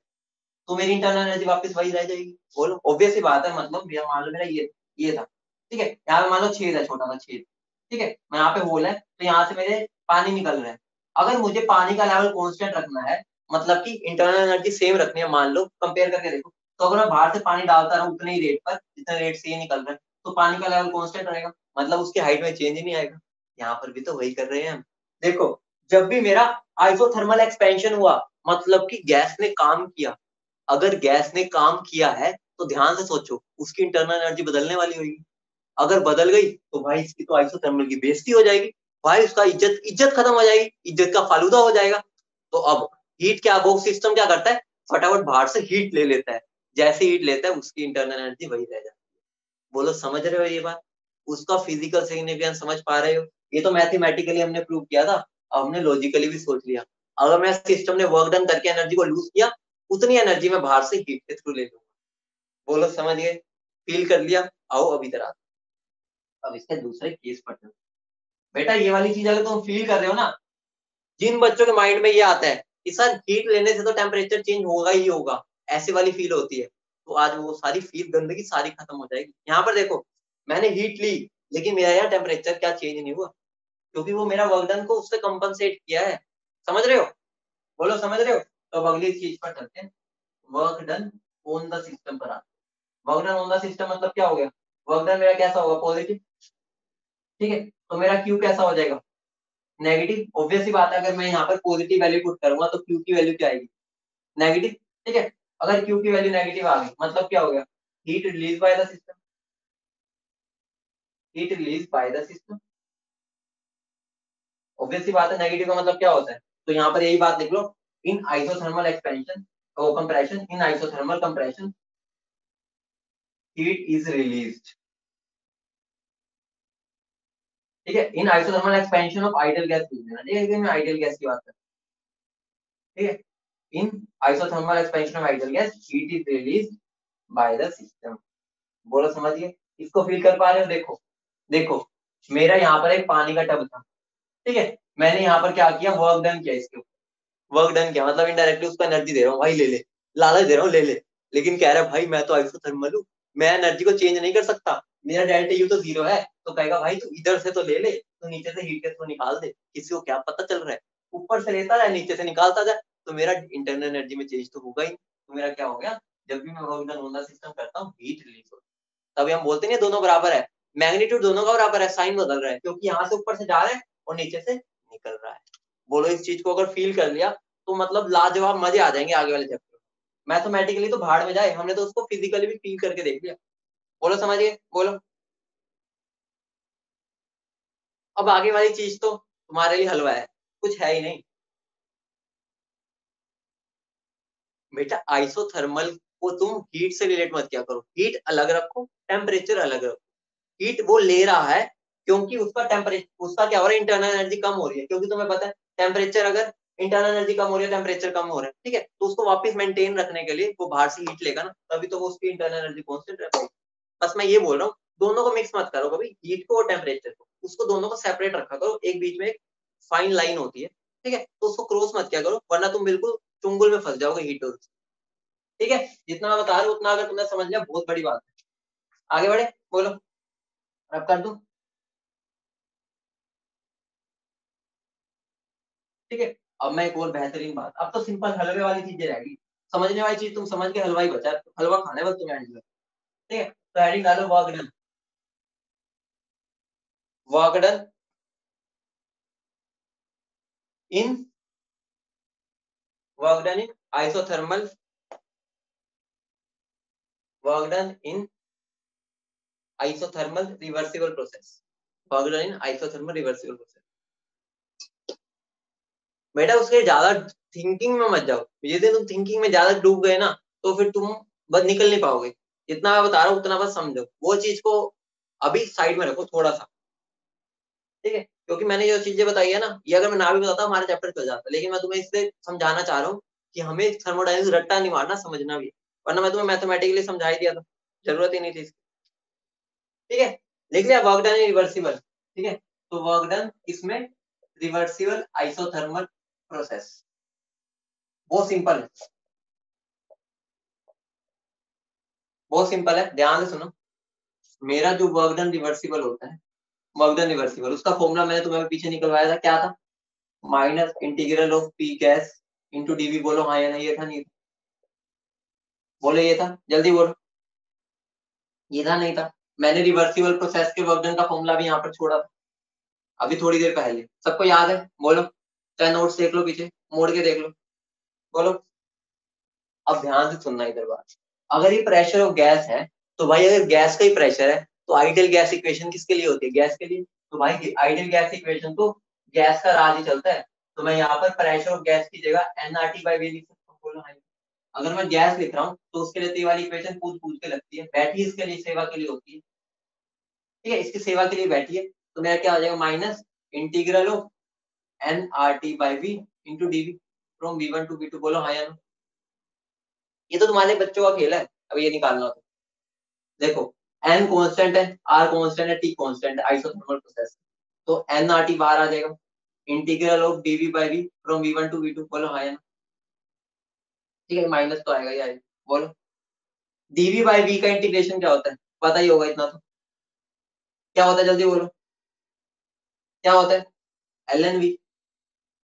तो मेरी इंटरनल एनर्जी वापस वही रह जाएगी। बोलो, ऑब्वियस सी बात है, मतलब मान लो मेरा ये था, ठीक है, यहाँ पे मान लो छेद है, छोटा सा छेद, ठीक है, मैं यहाँ पे होल है, तो यहाँ से मेरे पानी निकल रहा है। अगर मुझे पानी का लेवल कांस्टेंट रखना है, मतलब कि इंटरनल एनर्जी सेम रखनी है, मान लो कंपेयर करके देखो, तो अगर मैं बाहर से पानी डालता रहूं उतने ही रेट पर जितने रेट से ये निकल रहा है, तो पानी का लेवल कांस्टेंट रहेगा, मतलब उसकी हाइट में चेंज ही नहीं आएगा। यहाँ पर भी तो वही कर रहे हैं हम। देखो, जब भी मेरा आइसोथर्मल एक्सपेंशन हुआ, मतलब कि गैस ने काम किया, अगर गैस ने काम किया है तो ध्यान से सोचो, उसकी इंटरनल एनर्जी बदलने वाली होगी। अगर बदल गई तो भाई इसकी तो आइसोथर्मल की बेइज्जती हो जाएगी, भाई उसका इज्जत इज्जत खत्म हो जाएगी, इज्जत का फालूदा हो जाएगा। तो अब हीट क्या, वो सिस्टम क्या करता है, फटाफट बाहर से हीट ले लेता है, जैसे हीट लेता है उसकी इंटरनल एनर्जी वही रह जाती है। बोलो, समझ रहे हो ये बात, उसका फिजिकल सिग्निफिकेंस समझ पा रहे हो। ये तो मैथमेटिकली हमने प्रूव किया था, अब हमने लॉजिकली भी सोच लिया। अगर मैं सिस्टम ने वर्क डन करके एनर्जी को लूज किया, उतनी एनर्जी मैं बाहर से हीट के थ्रू ले लूंगा। बोलो, समझ गए, फील कर लिया। आओ अब इधर आ, अब इसके दूसरे केस पर चलते हैं। बेटा, ये वाली चीज अगर तुम फील कर रहे हो ना, जिन बच्चों के माइंड में ये आता है कि सर हीट लेने से तो टेम्परेचर चेंज होगा ही होगा, ऐसे वाली फील होती है, तो आज वो सारी फील, गंदगी सारी खत्म हो जाएगी। यहाँ पर देखो, मैंने हीट ली, लेकिन मेरा यहाँ टेम्परेचर क्या चेंज नहीं हुआ, क्योंकि वो मेरा वर्क डन को उससे कंपनसेट किया है। समझ रहे हो, बोलो समझ रहे हो। तो अब अगली चीज पर चलते हैं, work done on the system पर आते हैं। Work done on the system मतलब क्या हो गया, वर्क डन मेरा कैसा होगा, पॉजिटिव, ठीक है, तो मेरा क्यू कैसा हो जाएगा, नेगेटिव। ऑब्वियस ही बात है, अगर मैं यहाँ पर पॉजिटिव वैल्यू पुट करूंगा तो क्यू की वैल्यू क्या आएगी, नेगेटिव, ठीक है। अगर क्यू की वैल्यू नेगेटिव आ गई, मतलब क्या हो गया, heat release by the system, heat release by the system. Obvious सी बात है, नेगेटिव का मतलब क्या होता है, तो यहाँ पर यही बात लिख लो, इन आइसोथर्मल एक्सपेंशन और compression, in isothermal compression heat is released, ठीक है, in isothermal expansion of ideal gas use लेना, ठीक है, मैं आइडियल गैस की बात कर, ठीक है, in isothermal expansion of ideal gas heat is released by the system. बोलो, समझिए, इसको फील कर पा रहे हो। देखो देखो, मेरा यहाँ पर एक पानी का टब था, ठीक है, मैंने यहाँ पर क्या किया, वर्क डन किया, इसके ऊपर वर्क डन किया, मतलब इनडायरेक्टली उसको एनर्जी दे रहा हूँ, भाई ले ले, लालच दे रहा हूँ, ले ले। लेकिन कह रहा है भाई मैं तो आइसोथर्मल हूँ, मैं एनर्जी को चेंज नहीं कर सकता, मेरा डेल्टा यू तो जीरो है। तो कहेगा भाई तू इधर से तो ले ले, तो नीचे से हीट के थ्रू निकाल दे, किसी को क्या पता चल रहा है, ऊपर से लेता है नीचे से निकालता जाए, तो मेरा इंटरनल एनर्जी में चेंज तो होगा ही। तो मेरा क्या हो गया, जब भी मैं वर्क डन होना सिस्टम करता हूँ, हीट रिलीज होती है। तभी हम बोलते नहीं दोनों बराबर है, मैग्नीट्यूड दोनों का बराबर है, साइन बदल रहा है क्योंकि यहाँ से ऊपर से जा रहा है और नीचे से निकल रहा है। बोलो इस चीज को अगर फील कर लिया तो मतलब लाजवाब मजे आ जाएंगे आगे वाले चैप्टर। मैथमेटिकली तो भाड़ में जाए, हमने तो उसको फिजिकली भी फील करके देख लिया। बोलो समझिए, बोलो। अब आगे वाली चीज तो तुम्हारे लिए हलवा है, कुछ है ही नहीं बेटा। आइसोथर्मल को तुम हीट से रिलेट मत किया करो, हीट अलग रखो, टेम्परेचर अलग रखो। हीट वो ले रहा है क्योंकि उसका टेम्परेचर, उसका क्या हो रहा है, इंटरनल एनर्जी कम हो रही है, क्योंकि तुम्हें पता है टेम्परेचर अगर इंटरनल एनर्जी कम हो रही है, टेम्परेचर कम हो रहा है, ठीक है, तो उसको वापस मेंटेन रखने के लिए वो बाहर से हीट लेगा ना, तभी तो वो उसकी इंटरनल एनर्जी कॉन्स्टेंट रह पाएगी। बस मैं ये बोल रहा हूँ, दोनों को मिक्स मत करो कभी, हीट को और टेम्परेचर को, उसको दोनों को सेपरेट रखा करो, एक बीच में एक फाइन लाइन होती है, ठीक है, तो उसको क्रॉस मत किया करो, वरना तुम बिल्कुल चुंगल में फंस जाओगे हीट और, ठीक है। जितना मैं बता रहा हूँ उतना अगर तुमने समझ लिया बहुत बड़ी बात है। आगे बढ़े, बोलो, अब कर दूं, ठीक है। अब मैं एक और बेहतरीन बात, अब तो सिंपल हलवे वाली चीजें रहेगी, समझने वाली चीज तुम समझ के हलवा ही बचा है, हलवा खाने बस तुम्हें एंड में, ठीक है। तो हेडिंग डालो work done, work done in, work done in isothermal, work done in isothermal reversible process, work done in isothermal reversible process. बेटा उसके ज्यादा थिंकिंग में मत जाओ, यदि तुम थिंकिंग में ज्यादा डूब गए ना तो फिर तुम बस निकल नहीं पाओगे। जितना मैं बता रहा हूँ उतना बस समझो, वो चीज को अभी साइड में रखो थोड़ा सा, ठीक है, क्योंकि मैंने जो चीजें बताई है ना, ये अगर मैं ना भी बताता हमारा चैप्टर चल जाता, लेकिन मैं तुम्हें इसलिए समझाना चाह रहा हूँ कि हमें थर्मोडायनेमिक्स रट्टा नहीं मारना, समझना भी है, वरना मैं तुम्हें मैथमेटिकली समझा ही दिया था, जरूरत ही नहीं थी इसकी, ठीक है। लिख लिया वर्क डन रिवर्सिबल, ठीक है, तो वर्क डन इसमें रिवर्सिबल आइसोथर्मल प्रोसेस, बहुत सिंपल है, बहुत सिंपल है, ध्यान से सुनो। मेरा जो वर्क डन रिवर्सिबल होता है, वर्क डन रिवर्सिबल, उसका फॉर्मूला मैंने तुम्हें पीछे निकलवाया था, क्या था, minus integral of P gas into DV. बोलो हाँ या नहीं, ये था नहीं था, बोलो ये था, जल्दी बोलो, ये था नहीं था। मैंने रिवर्सिबल प्रोसेस के वर्क डन का फॉर्मूला भी यहाँ पर छोड़ा था अभी थोड़ी देर पहले, सबको याद है, बोलो, चाहे नोट्स देख लो पीछे, मोड़ के देख लो, बोलो। अब ध्यान से सुनना इधर बात, अगर ये प्रेशर ऑफ गैस है तो भाई अगर गैस का ही प्रेशर है तो आइडियल गैस इक्वेशन किसके लिए होती है, गैस के लिए, तो भाई आइडियल गैस इक्वेशन तो गैस का राज ही चलता है, तो मैं यहाँ पर प्रेशर ऑफ गैस की जगह nRT/V लिख सकता हूँ, बोलो हाँ। अगर मैं गैस लिख रहा हूँ तो उसके लिए तो ये वाली इक्वेशन पूछ पूछ के लगती है, बैठी इसके लिए सेवा के लिए होती है, ठीक है, इसकी सेवा के लिए बैठी है, तो मेरा क्या हो जाएगा, minus integral of nRT/V into DV from V1 to V2। बोलो हाँ या नो, ये तो तुम्हारे बच्चों का खेल है, अब ये निकालना हो तो देखो, n कांस्टेंट है, r कांस्टेंट है, t कांस्टेंट है, आइसोथर्मल प्रोसेस, तो nRT बाहर आ जाएगा, integral of dV/V from V1 to V2। बोलो हाँ या ना, ठीक है, माइनस तो आएगा ही आएगा, बोलो। dV/V का इंटीग्रेशन क्या होता है, पता ही होगा इतना तो, क्या होता है, जल्दी बोलो, क्या होता है, ln V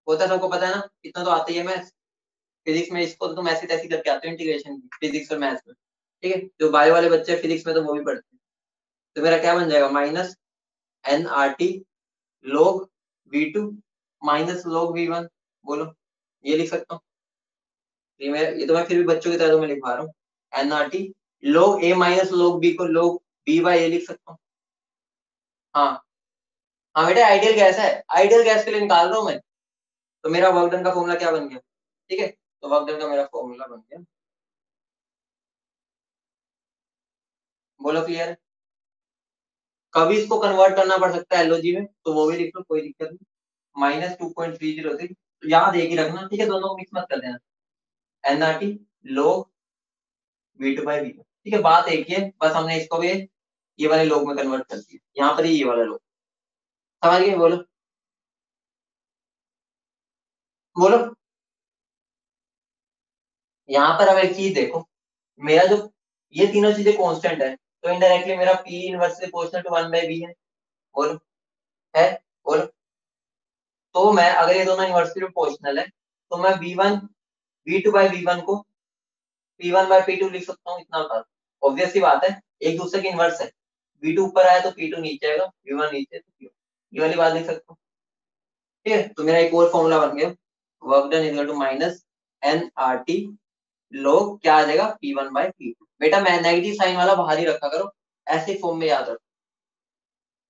होता है, सबको पता है ना, इतना तो आता ही है, मैथ्स फिजिक्स में इसको तो तुम ऐसी तैसी करके आते हो इंटीग्रेशन, फिजिक्स और मैथ्स में, ठीक है, जो बायो वाले बच्चे फिजिक्स में तो वो भी पढ़ते हैं, तो मेरा क्या बन जाएगा, minus nRT log V2 minus log V1। बोलो, ये लिख सकता हूँ, ये तो मैं फिर भी बच्चों की तरह तो मैं लिखवा रहा हूँ, nRT log A minus log B को log B/A लिख सकता हूँ। हाँ, हाँ बेटा आइडियल गैस है, आइडियल गैस के लिए निकाल रहा हूँ मैं, तो मेरा वर्क डन का फॉर्मूला क्या बन गया, ठीक है, तो वर्क डन का मेरा फॉर्मूला बन गया, बोलो क्लियर है। कभी इसको कन्वर्ट करना पड़ सकता है एलओजी में, तो वो भी लिख लो, कोई दिक्कत नहीं, -2.306, तो याद एक ही रखना, ठीक है, दोनों को मिक्स मत कर देना, nRT log V2/V, ठीक है, बात एक ही है, बस हमने इसको भी ये वाले log में कन्वर्ट कर दिया, यहाँ पर ये वाला log, समझ गए, बोलो, बोलो। यहाँ पर अब एक चीज देखो, मेरा जो ये तीनों चीजें कांस्टेंट है, तो इनडायरेक्टली मेरा P inverse proportional to 1/V है, बोलो, है, बोलो। तो मैं अगर ये दोनों इनवर्सली प्रोपोर्शनल है तो मैं V1 V2/V1 को P1/P2 लिख सकता हूँ, इतना बता, ऑब्वियस सी बात है, एक दूसरे के इनवर्स है। V2 ऊपर आया तो P2 नीचे आएगा, V1 नीचे तो P1। ये वाली बात लिख सकते हो। ठीक है, तो मेरा एक और फॉर्मूला बन गया, work done equal to minus NRT log क्या आ जाएगा P1/P2। बेटा मैं नेगेटिव साइन वाला बाहर ही रखा करो, ऐसे फॉर्म में याद रखो।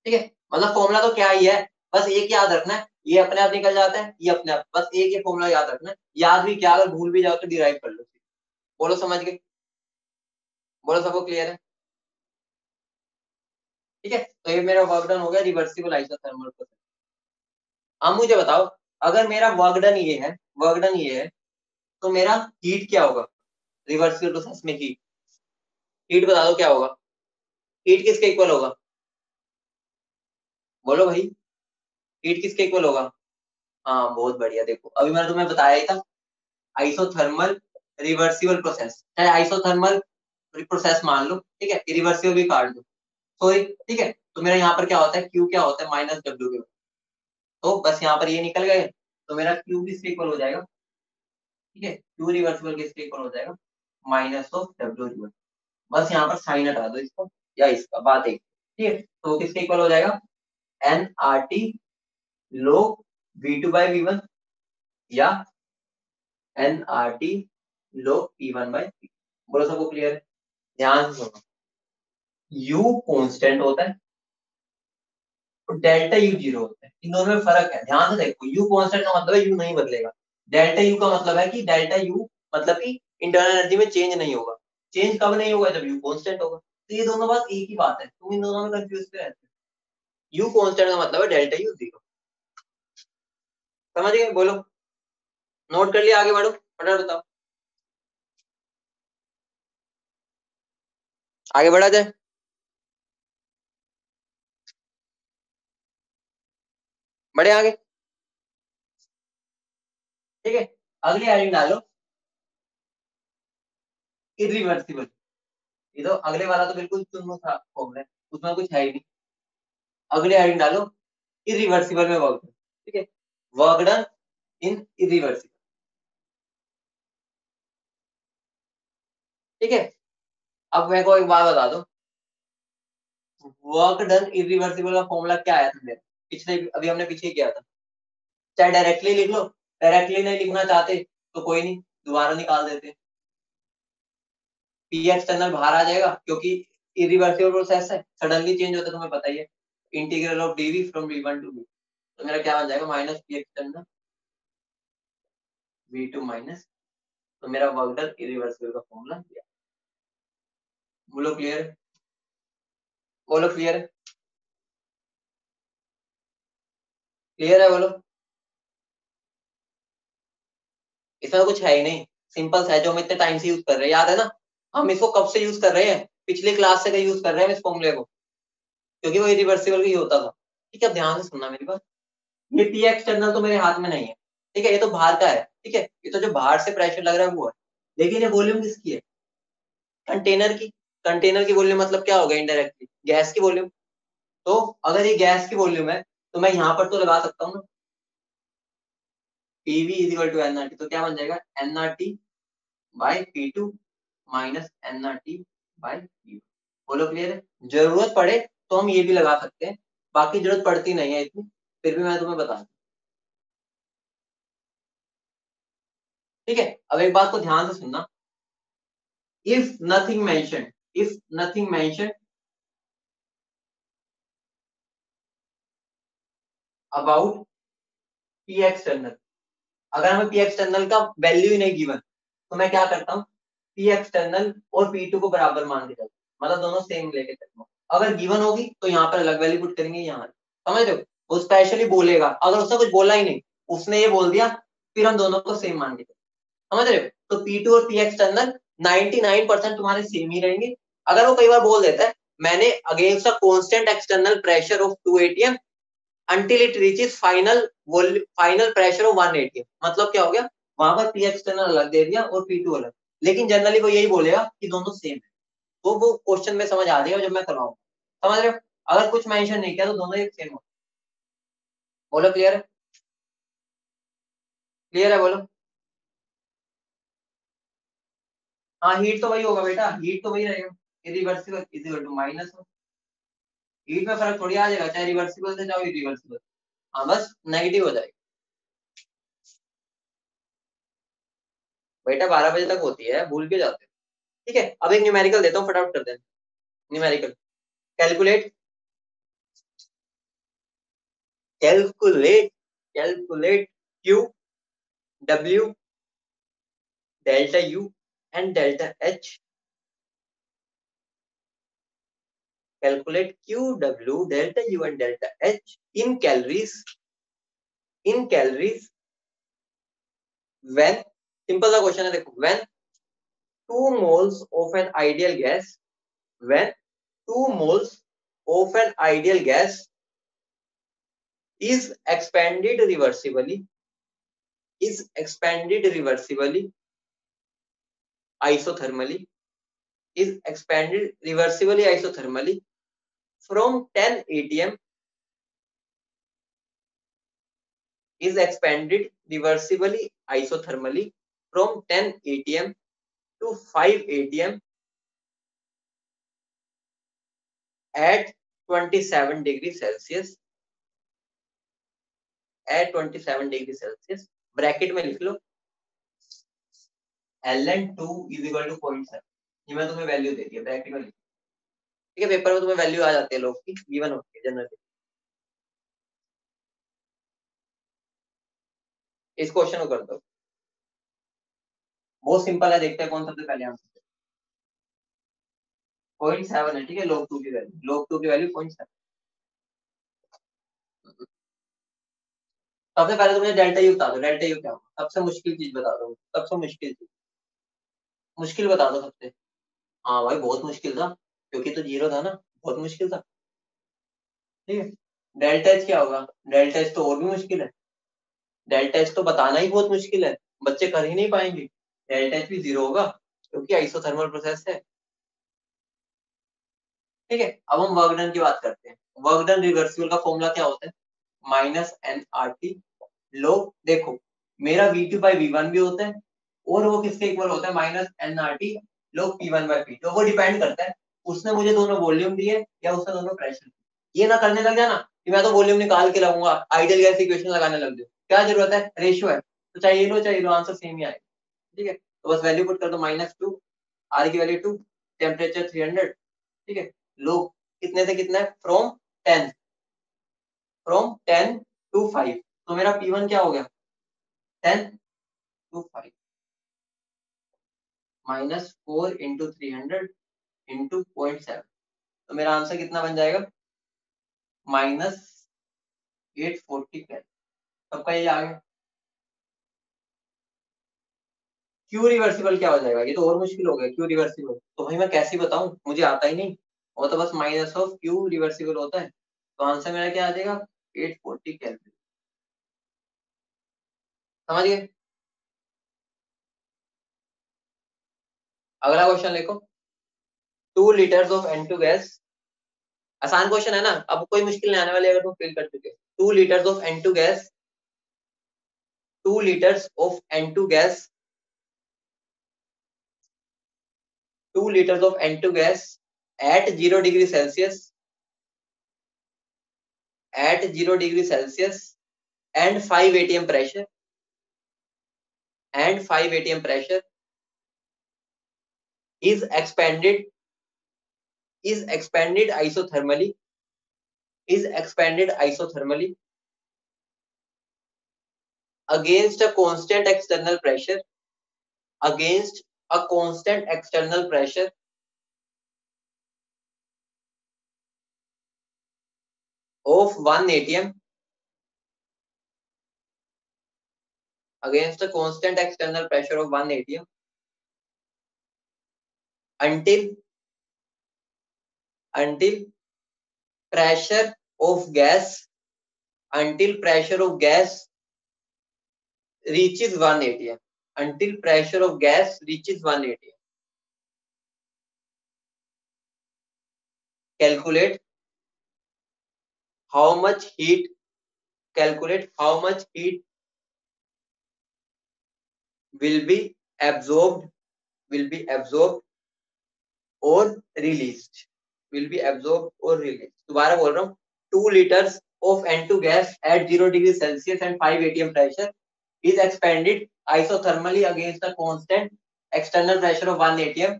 ठीक है, मतलब फॉर्मूला तो क्या ही है, बस एक याद रखना है, ये अपने आप निकल जाता है, ये अपने आप, बस एक ही फॉर्मूला याद रखना है। याद भी क्या, अगर भूल भी जाओ तो डिराइव कर लो। बोलो समझ गए? बोलो सबको क्लियर है? ठीक है, तो ये मेरा वर्क डन हो गया रिवर्सिबल आइसोथर्मल प्रोसेस। अब मुझे बताओ, अगर मेरा वर्क डन ये है, वर्क डन ये है, तो मेरा हीट क्या होगा रिवर्सिबल प्रोसेस में? हीट, हीट बता दो क्या होगा? हीट किसके इक्वल होगा? बोलो भाई, हीट किसके इक्वल होगा? हाँ बहुत बढ़िया, देखो अभी मैंने तुम्हें बताया ही था, आइसोथर्मल रिवर्सिबल प्रोसेस, चाहे आइसोथर्मल प्रोसेस मान लो, ठीक है, इरिवर्सिबल भी काट दो, सॉरी। ठीक है, तो मेरा यहाँ पर क्या होता है, क्यू क्या होता है माइनस डब्ल्यू के, तो बस यहाँ पर ये निकल गए, तो मेरा क्यू भी इसके इक्वल हो जाएगा। ठीक है, क्यू रिवर्सिबल किसके इक्वल हो जाएगा? Minus of W reverse. बस यहाँ पर साइन हटा दो इसको या इसका, बात एक। ठीक है, तो किसके इक्वल हो जाएगा? NRT log V2/V1 या NRT log P1/P। बोलो सबको क्लियर है? ध्यान से सुनो, U कांस्टेंट होता है और डेल्टा U जीरो होता है, इन दोनों में फर्क है, ध्यान से देखो। U कांस्टेंट का मतलब है U नहीं बदलेगा, डेल्टा U का मतलब है कि डेल्टा U मतलब कि इंटरनल एनर्जी में चेंज नहीं होगा। चेंज कब नहीं होगा? जब U कांस्टेंट होगा। तो ये दोनों बात एक ही बात है, तुम इन दोनों में कंफ्यूज क्यों रहते हो? U कांस्टेंट का मतलब है डेल्टा U जीरो। समझ गए? बोलो, नोट कर लिया? आगे बढ़ो, फटाफट बताओ, आगे बढ़ा जाए। बढ़े आगे? ठीक है, अगली हेडिंग डालो, इरिवर्सिबल। ये तो अगले वाला तो बिल्कुल चुन्नू था फॉर्मूला, उसमें कुछ है ही नहीं। अगले हेडिंग डालो, इरिवर्सिबल में वर्क डन। ठीक है, वर्क डन इन इरिवर्सिबल। ठीक है, अब मेरे को एक बात बता दो, वर्क डन इरिवर्सिबल का फॉर्मूला क्या आया था मेरा? पिछले, अभी हमने पीछे किया था। चाहे डायरेक्टली लिख लो, डायरेक्टली नहीं लिखना चाहते तो कोई नहीं, दोबारा निकाल देते। पी एक्सटर्नल बाहर आ जाएगा क्योंकि इरिवर्सिबल प्रोसेस है, सडनली चेंज होता है, तुम्हें पता ही है। Integral of DV from V1 to V, तो मेरा क्या बन जाएगा? Minus P external V2 minus, तो मेरा वर्क डन इरिवर्सिबल का फॉर्मूला दिया। बोलो क्लियर है? बोलो क्लियर है? क्लियर है बोलो? इसमें कुछ है ही नहीं, सिंपल सा है, जो हम इतने टाइम से यूज कर रहे हैं, याद है ना? हम इसको कब से यूज कर रहे हैं? पिछले क्लास से यूज कर रहे हैं इस फॉर्मूले को, क्योंकि वो इरिवर्सिबल ही होता था। ठीक है, अब ध्यान से सुनना मेरी बात, ये पी एक्सटर्नल तो मेरे हाथ में नहीं है, ठीक है, ये तो बाहर का है। ठीक है, ये तो जो बाहर से प्रेशर लग रहा है वो है, लेकिन ये वॉल्यूम किसकी है? कंटेनर की। कंटेनर की वॉल्यूम मतलब क्या होगा? इनडायरेक्टली गैस की वॉल्यूम। तो अगर ये गैस की वॉल्यूम है तो मैं यहाँ पर तो लगा सकता हूँ ना, PV is equal to NRT, तो क्या बन जाएगा? NRT by P2 minus NRT by P1। बोलो क्लियर है? जरूरत पड़े तो हम ये भी लगा सकते हैं, बाकी जरूरत पड़ती नहीं है इतनी, फिर भी मैं तुम्हें बता दूं। ठीक है, अब एक बात को ध्यान से सुनना, if nothing mention, if nothing mention about P external, अगर हमें पी एक्सटर्नल का वैल्यू ही नहीं गिवन, तो मैं क्या करता हूँ, पी एक्सटर्नल और P2 को बराबर मान के चलता हूं, मतलब दोनों सेम लेके चलता हूँ। अगर गिवन होगी तो यहाँ पर अलग वैल्यू पुट करेंगे, यहाँ समझ रहे हो? वो स्पेशली बोलेगा, अगर उसने कुछ बोला ही नहीं, उसने ये बोल दिया, फिर हम दोनों को सेम मान के चलते, समझ रहे हो? तो P2 और पी एक्सटर्नल 99% तुम्हारे सेम ही रहेंगे। अगर वो कई बार बोल देता है, मैंने against a constant external pressure of 2 atm until it reaches final pressure of 1 atm, मतलब क्या हो गया? वहां पर पी एक्सटर्नल अलग दे दिया और P2 अलग, लेकिन जनरली वो यही बोलेगा कि दोनों सेम है, तो वो क्वेश्चन में समझ आ जाएगा जब मैं करवाऊँ, समझ रहे हो? अगर कुछ मेंशन नहीं किया तो दोनों एक सेम हो। बोलो क्लियर है? क्लियर है बोलो? हाँ हीट तो वही होगा बेटा, हीट तो वही रहेगा, irreversible is equal to minus of, heat में फर्क थोड़ी आ जाएगा, चाहे रिवर्सिबल से चाहे इरिवर्सिबल, हाँ बस नेगेटिव हो जाएगा। बेटा 12 बजे तक होती है, भूल के जाते हैं। ठीक है, अब एक न्यूमेरिकल देता हूँ, फटाफट करते हैं numerical. Calculate calculate calculate Q, W, delta U and delta H. Calculate Q, W, delta U and delta H in calories. In calories when, simple सा क्वेश्चन है देखो, when 2 moles of an ideal gas, when 2 moles of an ideal gas is expanded reversibly, isothermally, is expanded reversibly isothermally from 10 atm, is expanded reversibly isothermally from 10 atm to 5 atm at 27 degrees Celsius, at 27 degrees Celsius, bracket में लिख लो ln2 is equal to 0.7, ये मैं तुम्हें value दे दिया, bracket में लिख, ठीक है, पेपर में तुम्हें वैल्यू आ जाती है लोग की, गिवन होती है जनरली। इस क्वेश्चन को कर दो, बहुत सिंपल है, देखते हैं कौन सबसे पहले आंसर। 0.7 है, ठीक है, log 2 की वैल्यू, log 2 की वैल्यू 0.7। सबसे पहले तुमने डेल्टा यू बता दो, डेल्टा यू क्या होगा, सबसे मुश्किल चीज बता दो, सबसे मुश्किल चीज, मुश्किल बता दो सबसे। हाँ भाई बहुत मुश्किल था, क्योंकि तो जीरो था ना, बहुत मुश्किल था। ठीक है, डेल्टा एच क्या होगा, डेल्टा एच तो और भी मुश्किल है, डेल्टा एच तो बताना ही बहुत मुश्किल है, बच्चे कर ही नहीं पाएंगे। डेल्टा एच भी जीरो होगा क्योंकि आइसोथर्मल प्रोसेस है। ठीक है, अब हम वर्क डन की बात करते हैं। वर्क डन रिवर्सिबल का फॉर्मूला क्या होता है, -nRT। लोग देखो, मेरा V2/V1 भी होता है और वो किसके इक्वल होता है, -nRT लोग P1/P2, तो वो डिपेंड करता है उसने मुझे दोनों वॉल्यूम दिए या उसने दोनों प्रेशर। ये ना करने लग जाना कि मैं तो वॉल्यूम निकाल के लगूंगा, आइडियल गैस इक्वेशन लगाने लग जाओ, क्या जरूरत है, रेशियो है तो चाहिए लो आंसर सेम ही आएगा। ठीक है, तो बस वैल्यू पुट कर दो, -2, आर की वैल्यू 2, टेम्परेचर 300। ठीक है, लोग कितने से कितना है, फ्रॉम 10 टू 5, तो मेरा P1 क्या हो गया, 10 टू 5, -4 इंटू 300 इंटू 0.7, तो मेरा आंसर कितना बन जाएगा, -840 कैलोरी। सबका ये आ गया। क्यू रिवर्सिबल क्या हो जाएगा, ये तो और मुश्किल हो गया, क्यू रिवर्सिबल तो भाई मैं कैसे बताऊं, मुझे आता ही नहीं, वो तो बस माइनस ऑफ क्यू रिवर्सिबल होता है, तो आंसर मेरा क्या आ जाएगा, 840 कैलोरी। समझ गए। अगला क्वेश्चन देखो, 2 लीटर्स ऑफ N2 गैस, आसान क्वेश्चन है ना, अब कोई मुश्किल नहीं आने वाली अगर तुम फिल कर चुके। 2 litres of N2 gas, 2 liters of N2 gas, 2 liters of N2 gas at 0 degree Celsius, at 0 degree Celsius and 5 atm pressure, and 5 atm pressure is expanded isothermally, is expanded isothermally against a constant external pressure, against a constant external pressure of 1 atm, against a constant external pressure of 1 atm until pressure of gas, until pressure of gas reaches 1 atm, until pressure of gas reaches 1 atm. Calculate how much heat, calculate how much heat will be absorbed, will be absorbed और released, will be absorb और release. दोबारा बोल रहा हूँ, 2 liters of N2 gas at 0 degree Celsius and 5 atm pressure is expanded isothermally against the constant external pressure of 1 atm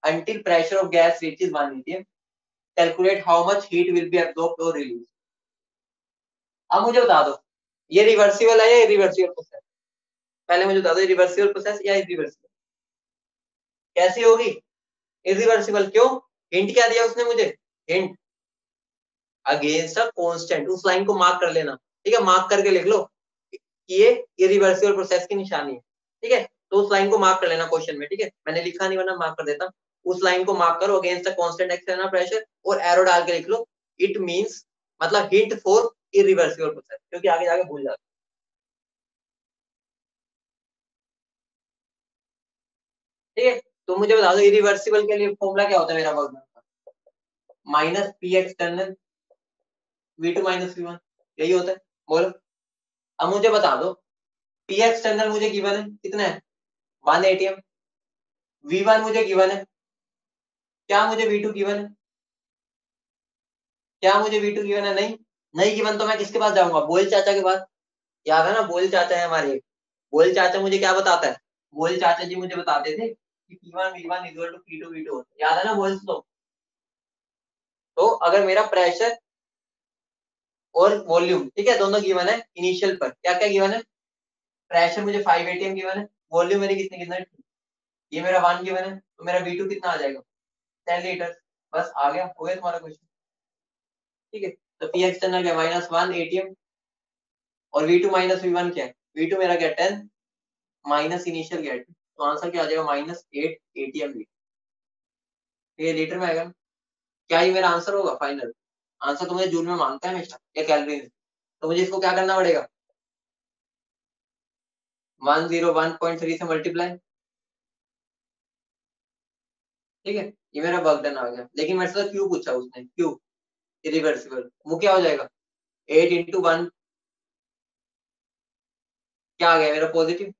until pressure of gas reaches 1 atm. Calculate how much heat will be absorbed or released. अब मुझे बता दो, ये reversible है या irreversible process? पहले मुझे बता दो, रिवर्सिबल प्रोसेस या इरिवर्सिबल? कैसी होगी? इरिवर्सिबल। क्यों? हिंट क्या दिया उसने मुझे? Hint against a constant. उस लाइन को मार्क कर लेना, ठीक है? मार्क करके लिख लो कि ये इरिवर्सिबल प्रोसेस की निशानी है, ठीक है? तो उस लाइन को मार्क कर लेना क्वेश्चन में, ठीक है? मैंने लिखा नहीं, वरना मार्क कर देता। उस लाइन को मार्क करो, against a constant external pressure, और एरो डाल के लिख लो इट मींस, मतलब हिंट फॉर इरिवर्सिबल प्रोसेस, क्योंकि आगे जाके भूल जाते। ठीक है, तो मुझे बता दो इरिवर्सिबल के लिए फॉर्मूला क्या होता है मेरा? Work minus P external V two minus V one, यही होता है। बोलो। अब मुझे बता दो, पी एक्सटर्नल मुझे गिवन है, कितना है? 1 एटीएम। वी वन मुझे गिवन है, क्या मुझे वी टू गिवन है? क्या मुझे वी टू गिवन है? नहीं, नहीं गिवन तो मैं किसके पास जाऊंगा? बोयल चाचा के पास। याद है ना, बोयल चाचा है हमारे। बोयल चाचा मुझे क्या बताता है? बोयल चाचा जी मुझे बताते थे कि P1 V1 equal to P2 V2, याद है ना बोयल? तो अगर मेरा प्रेशर और वॉल्यूम, ठीक है, दोनों गिवन है इनिशियल पर, क्या क्या गिवन है? प्रेशर मुझे 5 एटीएम गिवन है, वॉल्यूम मेरी कितनी गिवन है? ये मेरा 1 गिवन है, तो मेरा V2 कितना आ जाएगा? 10 लीटर। बस आ गया, हो गया तुम्हारा क्वेश्चन। ठीक है, तो पी एक्सटर्नल क्या? -1 एटीएम, और V2 माइनस V1 क्या है? V2 मेरा क्या? 10 माइनस इनिशियल क्या है? तो आंसर क्या आ जाएगा? -8 एटीएम लीटर। ये लीटर में आएगा। क्या ये मेरा आंसर होगा फाइनल? आंसर तो मुझे जूल में मांगता है हमेशा, या कैलोरी में। तो मुझे इसको क्या करना पड़ेगा? 101.3 से मल्टीप्लाई। ठीक है, ये मेरा वर्क डन आ गया। लेकिन मेरे से क्यू पूछा उसने, क्यू इरिवर्सिबल, वो क्या हो जाएगा? 8 इंटू 1, क्या आ गया मेरा? पॉजिटिव।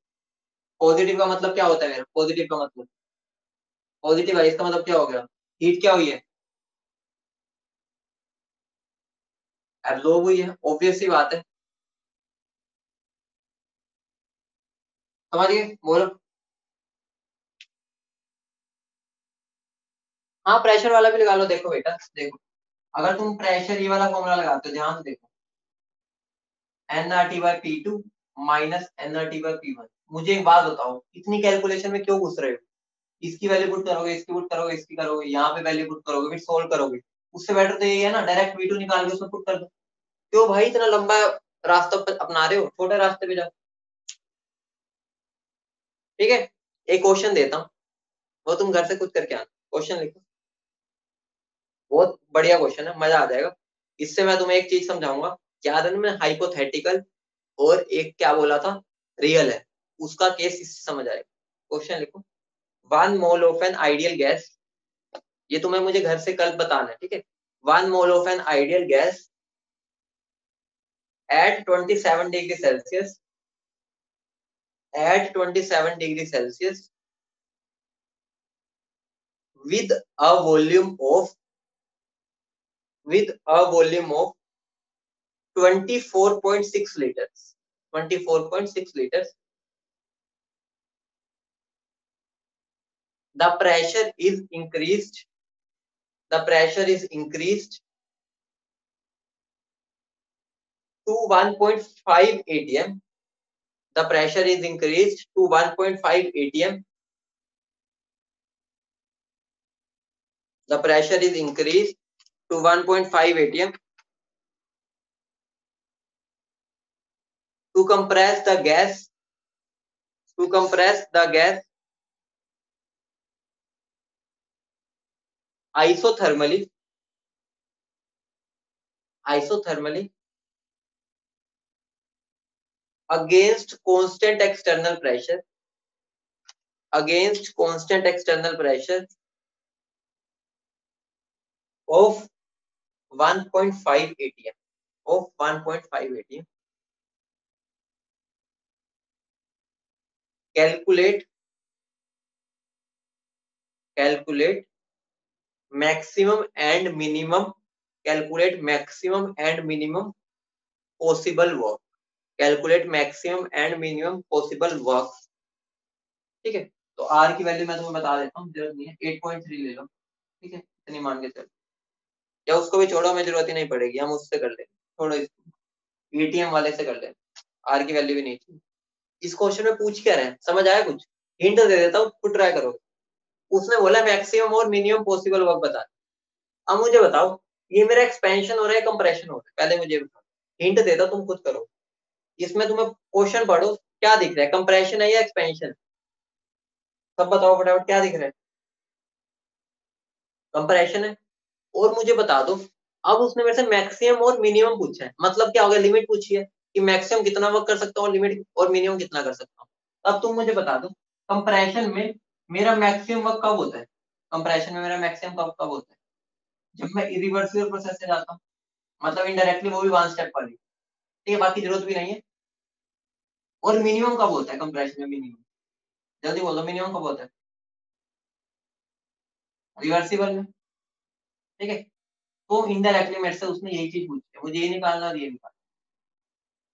पॉजिटिव का मतलब क्या होता है मेरा? पॉजिटिव का मतलब पॉजिटिव है, इसका मतलब क्या हो गया? हीट क्या हुई है? एब्जॉर्ब हुई है, ऑब्वियस सी बात है। समझिए, बोलो। हाँ, प्रेशर वाला भी लगा लो। देखो बेटा, देखो, अगर तुम प्रेशर ये वाला फॉर्मूला लगाते हो, ध्यान से देखो, N R T by P two minus N R T by P one. मुझे एक बात बताओ, इतनी कैलकुलेशन में क्यों घुस रहे हो? इसकी वैल्यू पुट करोगे, इसकी पुट करोगे, इसकी करोगे, यहाँ पे वैल्यू पुट करोगे, फिर सोल्व करोगे। उससे बेटर तो यही है ना, डायरेक्ट V2 निकाल के उसमें पुट कर दो। क्यों भाई इतना लंबा रास्ता अपना रहे हो? छोटे रास्ते पे जाओ। ठीक है, एक क्वेश्चन देता हूँ, वो तुम घर से खुद करके आना। क्वेश्चन लिखो, बहुत बढ़िया क्वेश्चन है, मजा आ जाएगा। इससे मैं तुम्हें एक चीज समझाऊंगा। याद है ना, मैं हाइपोथेटिकल और एक क्या बोला था, रियल है, उसका केस इससे समझ आएगा। क्वेश्चन लिखो, 1 mole of an ideal gas, ये तुम्हें मुझे घर से कल बताना है, ठीक है? 1 mole of an ideal gas at 27 degree Celsius, at 27 degree Celsius with a volume of with a volume of 24.6 liters. 24.6 liters. The pressure is increased. The pressure is increased to 1.5 atm. The pressure is increased to 1.5 atm. The pressure is increased to 1.5 atm to compress the gas. To compress the gas isothermally. Isothermally against constant external pressure, against constant external pressure of 1.5 atm, of 1.5 atm. Calculate maximum and minimum, calculate maximum and minimum possible work, calculate maximum and minimum possible work. ठीक है, तो are की value मैं तुम्हें बता देता हूँ, जरूरत नहीं है, 8.3 ले लो। ठीक है, इतनी मान के चलो, या उसको भी छोड़ो, हमें जरूरत ही नहीं पड़ेगी, हम उससे कर लेंगे, छोड़ो इसको, एटीएम वाले से कर लेंगे, आर की वैल्यू भी नहीं चाहिए। इस क्वेश्चन में पूछ क्या रहे हैं, समझ आया कुछ? हिंट दे देता हूँ, खुद ट्राई करो। उसने बोला मैक्सिमम और मिनिमम पॉसिबल वर्क बता। अब मुझे बताओ, ये मेरा एक्सपेंशन हो रहा है, कंप्रेशन हो रहा है, पहले मुझे बताओ, हिंट देता तुम खुद करो। इसमें तुम्हें क्वेश्चन पढ़ो, क्या दिख रहा है, कंप्रेशन है या एक्सपेंशन? सब बताओ फटाफट, क्या दिख रहा है? कंप्रेशन है। और मुझे बता दो, अब उसने मेरे से मैक्सिमम और मिनिमम पूछा है, मतलब क्या हो गया, लिमिट पूछी है कि मैक्सिमम कितना वर्क कर सकता हूँ और लिमिट और मिनिमम कितना कर सकता हूँ। अब तुम मुझे बता दो, कंप्रेशन में मेरा मैक्सिमम वर्क कब होता है? कंप्रेशन में मेरा मैक्सिमम कब कब होता है? जब मैं इरिवर्सिबल प्रोसेस से जाता हूँ, मतलब इनडायरेक्टली, वो भी वन स्टेप वाली। ठीक है, बाकी जरूरत भी नहीं है। और मिनिमम कब होता है कंप्रेशन में? मिनिमम जल्दी बोलो, मिनिमम कब होता है? रिवर्सिबल में। ठीक है, तो इनडायरेक्टली मेरे से उसने यही चीज पूछी है, मुझे ये निकालना और ये निकालना।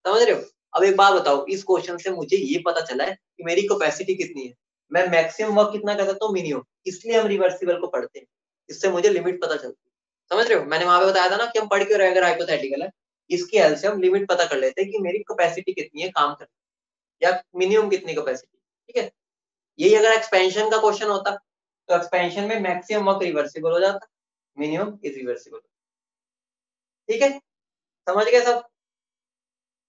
समझ रहे हो? अब एक बात बताओ, इस क्वेश्चन से मुझे ये पता चला है कि मेरी कैपेसिटी कितनी है, मैं मैक्सिमम वर्क कितना कर सकता हूँ, मिनिमम, इसलिए हम रिवर्सिबल को पढ़ते हैं, इससे मुझे लिमिट पता चलती है। समझ रहे हो? मैंने वहां पे बताया था ना कि हम पढ़ क्यों रहे, अगर हाइपोथेटिकल है, इसकी हेल्प से हम लिमिट पता कर लेते हैं कि मेरी कैपेसिटी कितनी है काम करने, या मिनिमम कितनी कैपेसिटी। ठीक है, यही अगर एक्सपेंशन का क्वेश्चन होता, तो एक्सपेंशन में मैक्सिमम वर्क रिवर्सिबल हो जाता, मिनिमम इरिवर्सिबल। ठीक है, समझ गए सब?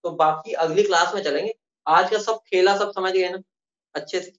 तो बाकी अगली क्लास में चलेंगे, आज का सब खेला सब समझ गए ना अच्छे से?